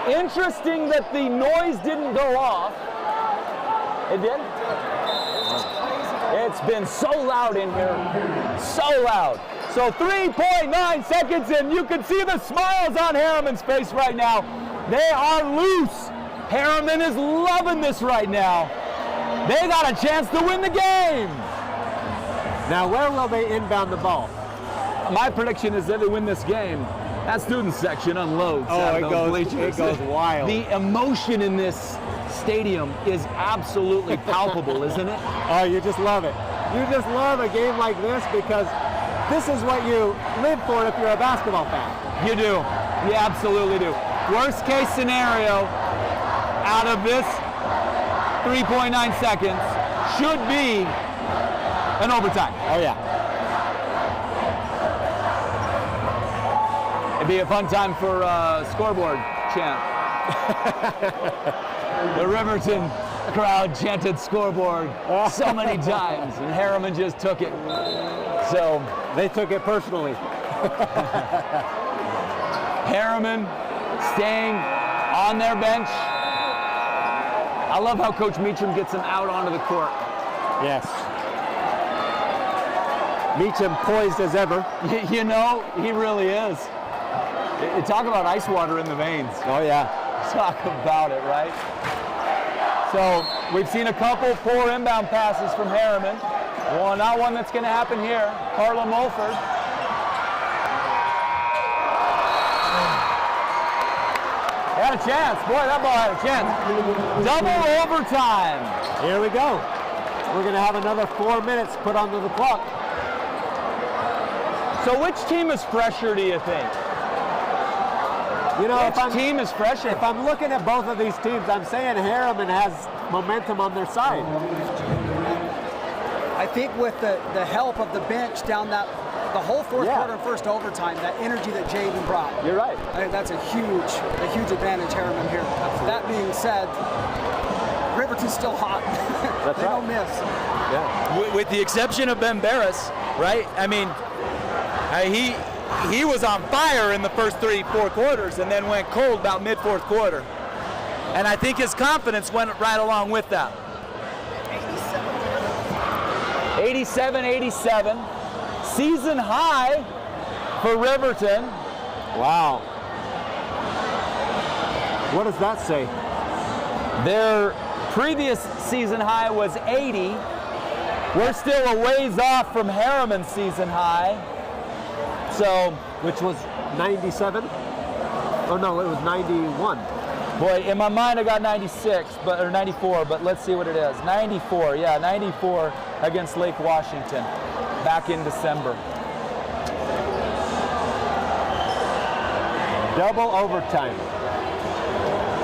Interesting that the noise didn't go off. It did? It's been so loud in here. So loud. So 3.9 seconds in. You can see the smiles on Herriman's face right now. They are loose. Herriman is loving this right now. They got a chance to win the game. Now, where will they inbound the ball? My prediction is that they win this game. That student section unloads. out of those bleachers. It goes wild. The emotion in this stadium is absolutely palpable, isn't it? Oh, you just love it. You just love a game like this because this is what you live for if you're a basketball fan. You do. You absolutely do. Worst case scenario out of this 3.9 seconds should be an overtime. Oh, yeah. It'd be a fun time for scoreboard chant. The Riverton crowd chanted scoreboard so many times, and Herriman just took it. So They took it personally. Herriman staying on their bench. I love how Coach Meacham gets them out onto the court. Yes. Meacham poised as ever. You know, he really is. Talk about ice water in the veins. Oh, yeah. Talk about it, right? So we've seen a couple poor inbound passes from Herriman. Well, not one that's going to happen here. Carla Mulford. Had a chance. Boy, that ball had a chance. Double overtime. Here we go. We're going to have another 4 minutes put onto the clock. So which team is fresher, do you think? You know, Which team is fresher? if I'm looking at both of these teams, I'm saying Herriman has momentum on their side. I think with the help of the bench down the whole fourth quarter and first overtime, that energy that Jaden brought. You're right. I think that's a huge advantage Herriman here. That being said, Riverton's still hot. That's they right. don't miss. Yeah. With the exception of Ben Barris, right? I mean, he was on fire in the first 3-4 quarters and then went cold about mid-fourth quarter. And I think his confidence went right along with that. 87-87. Season high for Riverton. Wow. What does that say? Their previous season high was 80. We're still a ways off from Herriman's season high. So, Which was 97? Oh, no, it was 91. boy, in my mind I got 96, or 94, but let's see what it is. 94, yeah, 94 against Lake Washington back in December. Double overtime.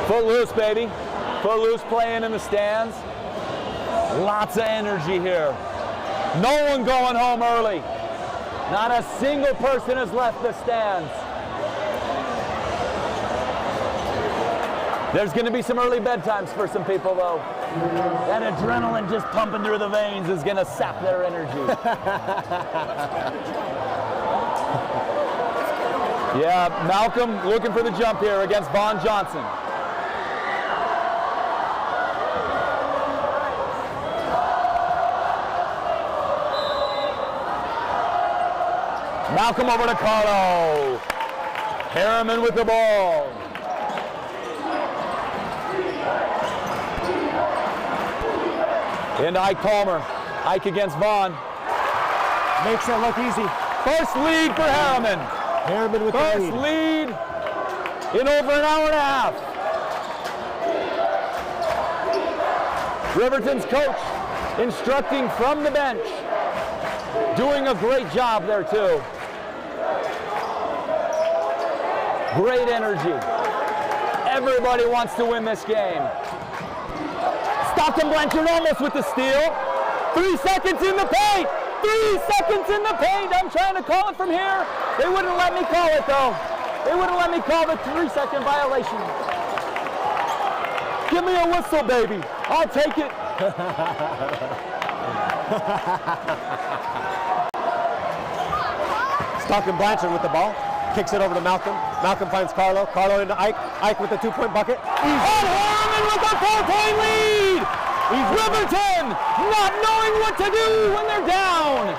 Footloose, baby. Footloose playing in the stands. Lots of energy here. No one going home early. Not a single person has left the stands. There's going to be some early bedtimes for some people, though. That adrenaline just pumping through the veins is going to sap their energy. Yeah, Malcolm looking for the jump here against Vaughn Johnson. Malcolm over to Carlo. Herriman with the ball. Into Ike Palmer. Ike against Vaughn. Makes it look easy. First lead for Herriman. Herriman with First the lead. in over an hour and a half. Riverton's coach instructing from the bench. Doing a great job there too. Great energy. Everybody wants to win this game. Stockton Blanchard almost with the steal. 3 seconds in the paint. 3 seconds in the paint. I'm trying to call it from here. They wouldn't let me call it though. They wouldn't let me call the 3-second violation. Give me a whistle, baby. I'll take it. Stockton Blanchard with the ball. Kicks it over to Malcolm. Malcolm finds Carlo. Carlo into Ike. Ike with the 2-point bucket. And Herriman with a 4-point lead. Riverton not knowing what to do when they're down.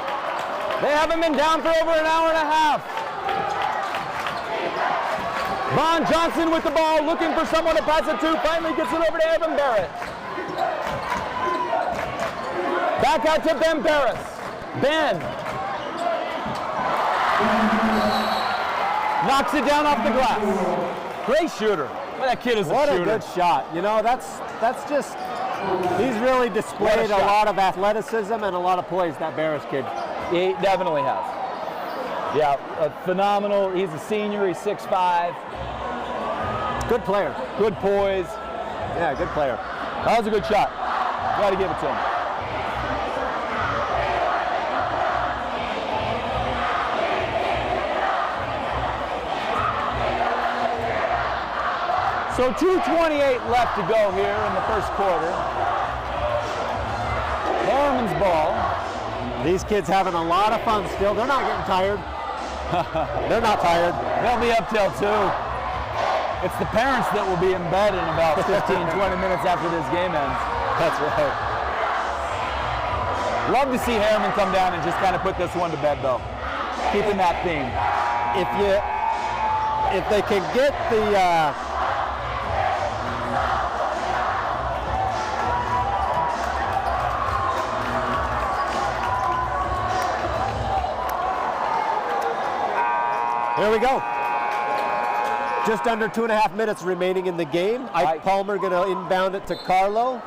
They haven't been down for over an hour and a half. Vaughn Johnson with the ball, looking for someone to pass it to. Finally gets it over to Evan Barrett. Back out to Ben Barris. Ben. Knocks it down off the glass. Great shooter. Well, that kid is a shooter. What a good shot. You know, that's just, he's really displayed a lot of athleticism and a lot of poise, that Barris kid. He definitely has. Yeah, phenomenal. He's a senior. He's 6'5". Good player. Good poise. Yeah, good player. That was a good shot. Got to give it to him. So 2:28 left to go here in the first quarter. Herriman's ball. These kids having a lot of fun still. They're not getting tired. They're not tired. They'll be up till 2. It's the parents that will be in bed in about 15-20 minutes after this game ends. That's right. Love to see Herriman come down and just kind of put this one to bed, though. Keeping that theme. If they can get the Here we go. Just under 2.5 minutes remaining in the game. Ike Palmer going to inbound it to Carlo.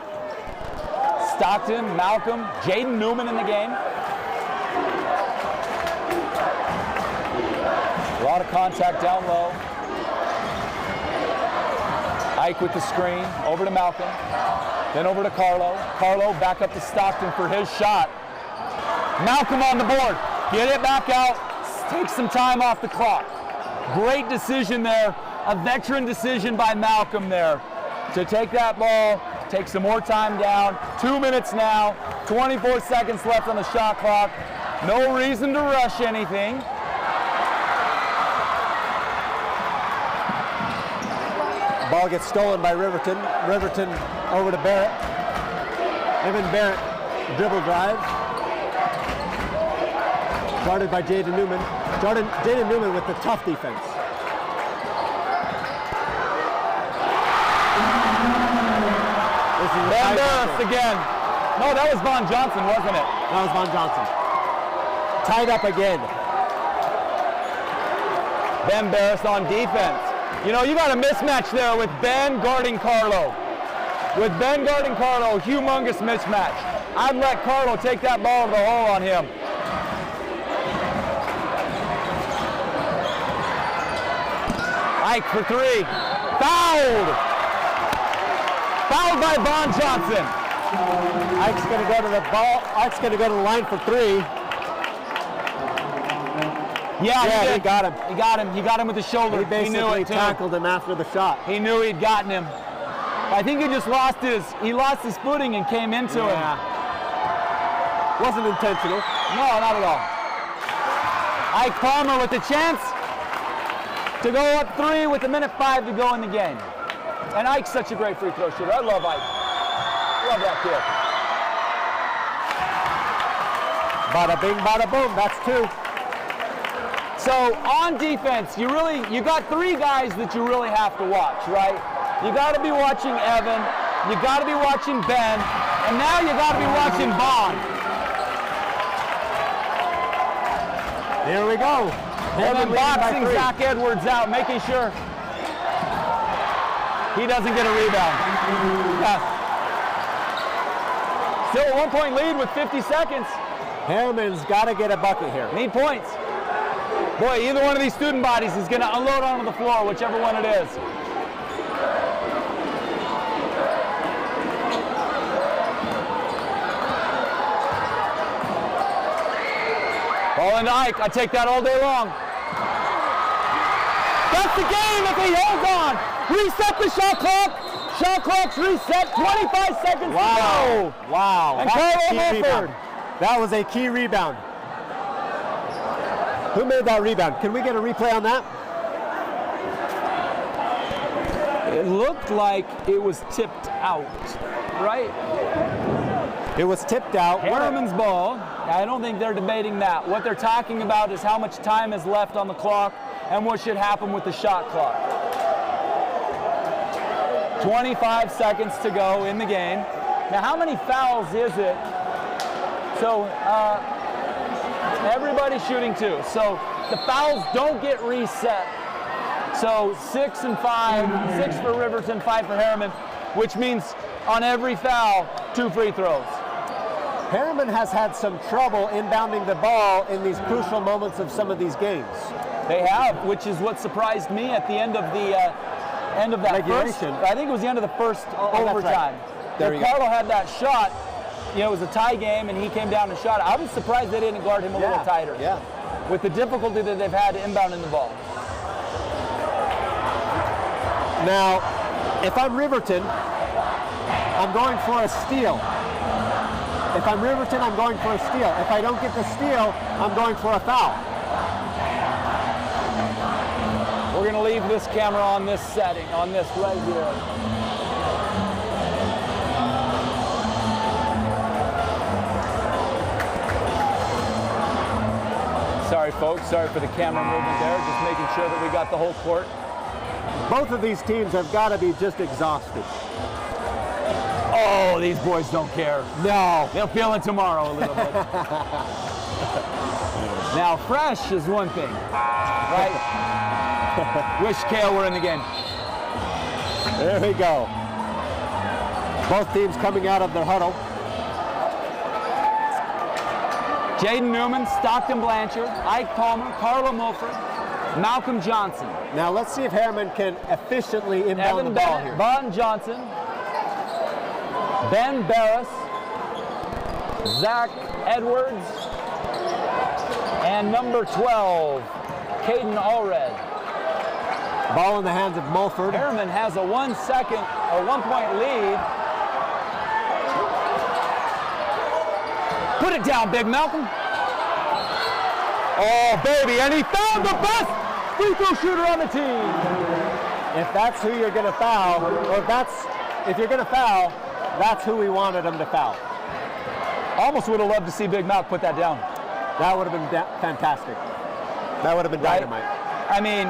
Stockton, Malcolm, Jaden Newman in the game. A lot of contact down low. Ike with the screen, over to Malcolm, then over to Carlo. Carlo back up to Stockton for his shot. Malcolm on the board. Get it back out. Take some time off the clock. Great decision there. A veteran decision by Malcolm there to take that ball, take some more time down. 2 minutes now, 24 seconds left on the shot clock. No reason to rush anything. Ball gets stolen by Riverton. Riverton over to Barrett. Evan Barrett dribble drive. Guarded by Jaden Newman. Jaden Newman with the tough defense. Ben Barris again. No, that was Vaughn Johnson, wasn't it? That was Vaughn Johnson. Tied up again. Ben Barris on defense. You know, you got a mismatch there with Ben guarding Carlo. With Ben guarding Carlo, humongous mismatch. I'd let Carlo take that ball to the hole on him. Ike for 3. Fouled! Fouled by Vaughn Johnson. Ike's going to go to the ball. Ike's going to go to the line for 3. Yeah, he got him. He got him. He got him with the shoulder. He basically tackled him after the shot. He knew he'd gotten him. I think he just lost his footing and came into him. Wasn't intentional. No, not at all. Ike Palmer with the chance to go up 3 with 1:05 to go in the game. And Ike's such a great free throw shooter. I love Ike. Love that kid. Bada bing, bada boom. That's 2. So on defense, you got 3 guys that you really have to watch, right? You got to be watching Evan, you got to be watching Ben, and now you got to be watching Bond. Here we go. And then boxing Zach Edwards out, making sure he doesn't get a rebound. Yeah. Still a 1-point lead with 50 seconds. Herriman's got to get a bucket here. Need points. Boy, either one of these student bodies is going to unload onto the floor, whichever one it is. Ball into Ike. I take that all day long. That's the game if he holds on. Reset the shot clock. Shot clock's reset. 25 seconds to go. Wow. And Carlo Mulford. That was a key rebound. Who made that rebound? Can we get a replay on that? It looked like it was tipped out, right? It was tipped out. Herriman's ball. I don't think they're debating that. What they're talking about is how much time is left on the clock and what should happen with the shot clock. 25 seconds to go in the game. Now, how many fouls is it? So, everybody's shooting 2. So, the fouls don't get reset. So, 6 and 5, 6 for Riverton, 5 for Herriman, which means on every foul, 2 free throws. Herriman has had some trouble inbounding the ball in these crucial moments of some of these games. They have, which is what surprised me at the end of that regulation. I think it was the end of the first overtime. Right. There you go. Carlo had that shot. You know, it was a tie game, and he came down and shot it. I was surprised they didn't guard him a little tighter. Yeah. With the difficulty that they've had inbounding the ball. Now, if I'm Riverton, I'm going for a steal. If I'm Riverton, I'm going for a steal. If I don't get the steal, I'm going for a foul. We're going to leave this camera on this setting, on this right here. Sorry, folks. Sorry for the camera movement there. Just making sure that we got the whole court. Both of these teams have got to be just exhausted. Oh, these boys don't care. No. They'll feel it tomorrow a little bit. Now, fresh is one thing, right? Wish Kale were in the game. There we go. Both teams coming out of their huddle. Jaden Newman, Stockton Blanchard, Ike Palmer, Carlo Mulford, Malcolm Johnson. Now let's see if Herriman can efficiently inbound the ball here. Bon Johnson, Ben Barris, Zach Edwards, and number 12, Caden Allred. Ball in the hands of Mulford. Herriman has a 1-point lead. Put it down, Big Malcolm. Oh, baby, and he found the best free throw shooter on the team. If that's who you're going to foul, or if you're going to foul, that's who we wanted him to foul. Almost would have loved to see Big Malcolm put that down. That would have been fantastic. That would have been dynamite. I mean,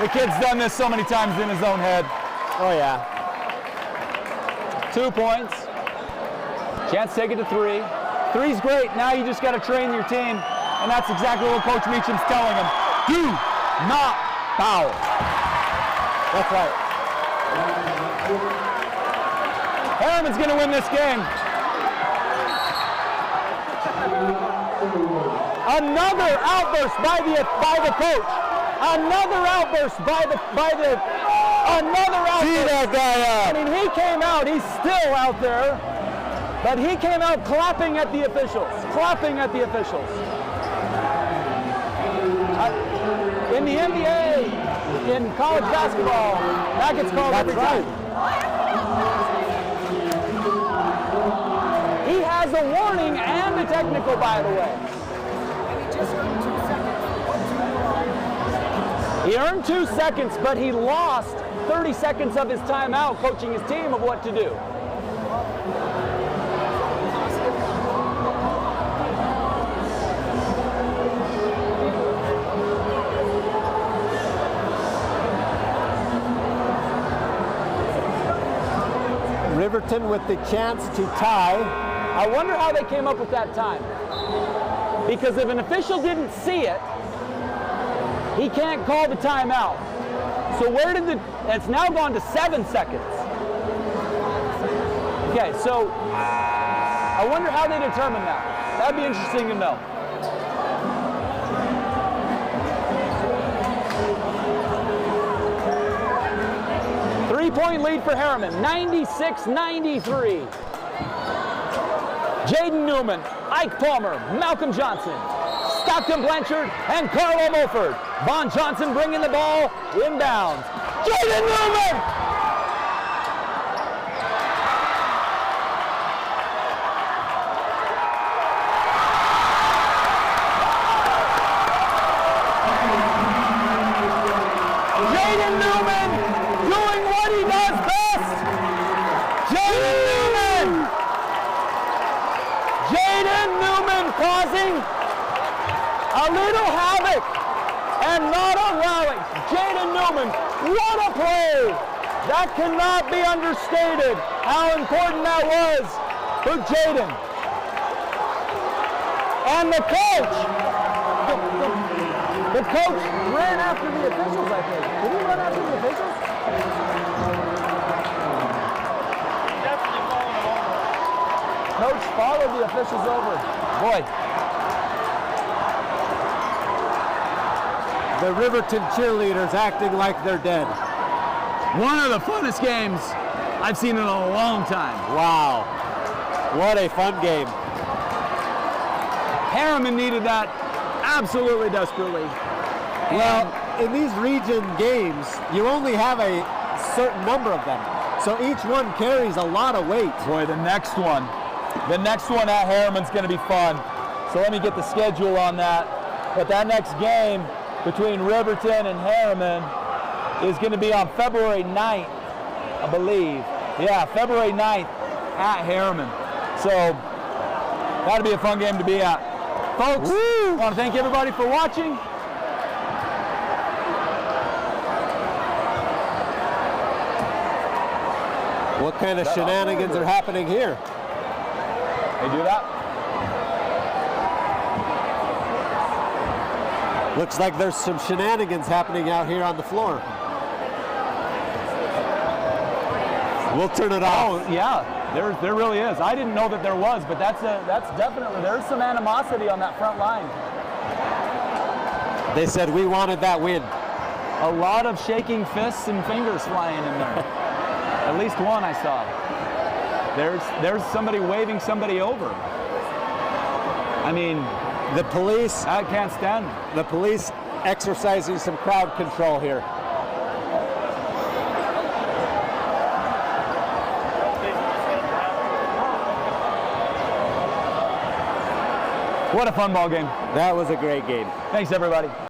the kid's done this so many times in his own head. Oh, yeah. 2 points. Chance to take it to 3. 3's great. Now you just got to train your team, and that's exactly what Coach Meacham's telling them. Do not foul. That's right. Herriman's going to win this game. Another outburst by the coach. Another outburst another outburst. See that guy out. I mean, he came out, he's still out there, but he came out clapping at the officials. In the NBA, in college basketball, that gets called every time. He has a warning and a technical, by the way. He earned 2 seconds, but he lost 30 seconds of his timeout coaching his team of what to do. Riverton with the chance to tie. I wonder how they came up with that time. Because if an official didn't see it, he can't call the timeout. So where did it's now gone to 7 seconds. Okay, so I wonder how they determined that. That'd be interesting to know. Three-point lead for Herriman, 96-93. Jaden Newman, Ike Palmer, Malcolm Johnson, Stockton Blanchard, and Carlo Mulford. Vaughn Johnson bringing the ball inbounds. Jaden Newman! Jaden Newman doing what he does best. Jaden Newman! Jaden Newman causing a little havoc and not allowing. Jaden Newman, what a play! That cannot be understated how important that was for Jaden. And the coach ran after the officials, I think. Did he run after the officials? Definitely following him over. Coach followed the officials over. Boy, The Riverton cheerleaders acting like they're dead. one of the funnest games I've seen in a long time. Wow. What a fun game. Herriman needed that absolutely desperately. Well, in these region games, you only have a certain number of them. So each one carries a lot of weight. Boy, the next one at Herriman's going to be fun. So let me get the schedule on that. But that next game between Riverton and Herriman is going to be on February 9th, I believe. Yeah, February 9th at Herriman. So that'll be a fun game to be at. Folks, I want to thank everybody for watching. What kind of shenanigans are happening here? They do that? Looks like there's some shenanigans happening out here on the floor. We'll turn it off. Oh, yeah, there really is. I didn't know that there was, but that's definitely, there's some animosity on that front line. They said we wanted that win. A lot of shaking fists and fingers flying in there. At least one I saw. There's somebody waving somebody over. I mean, The police, I can't stand it. the police exercising some crowd control here. What a fun ball game. That was a great game. Thanks, everybody.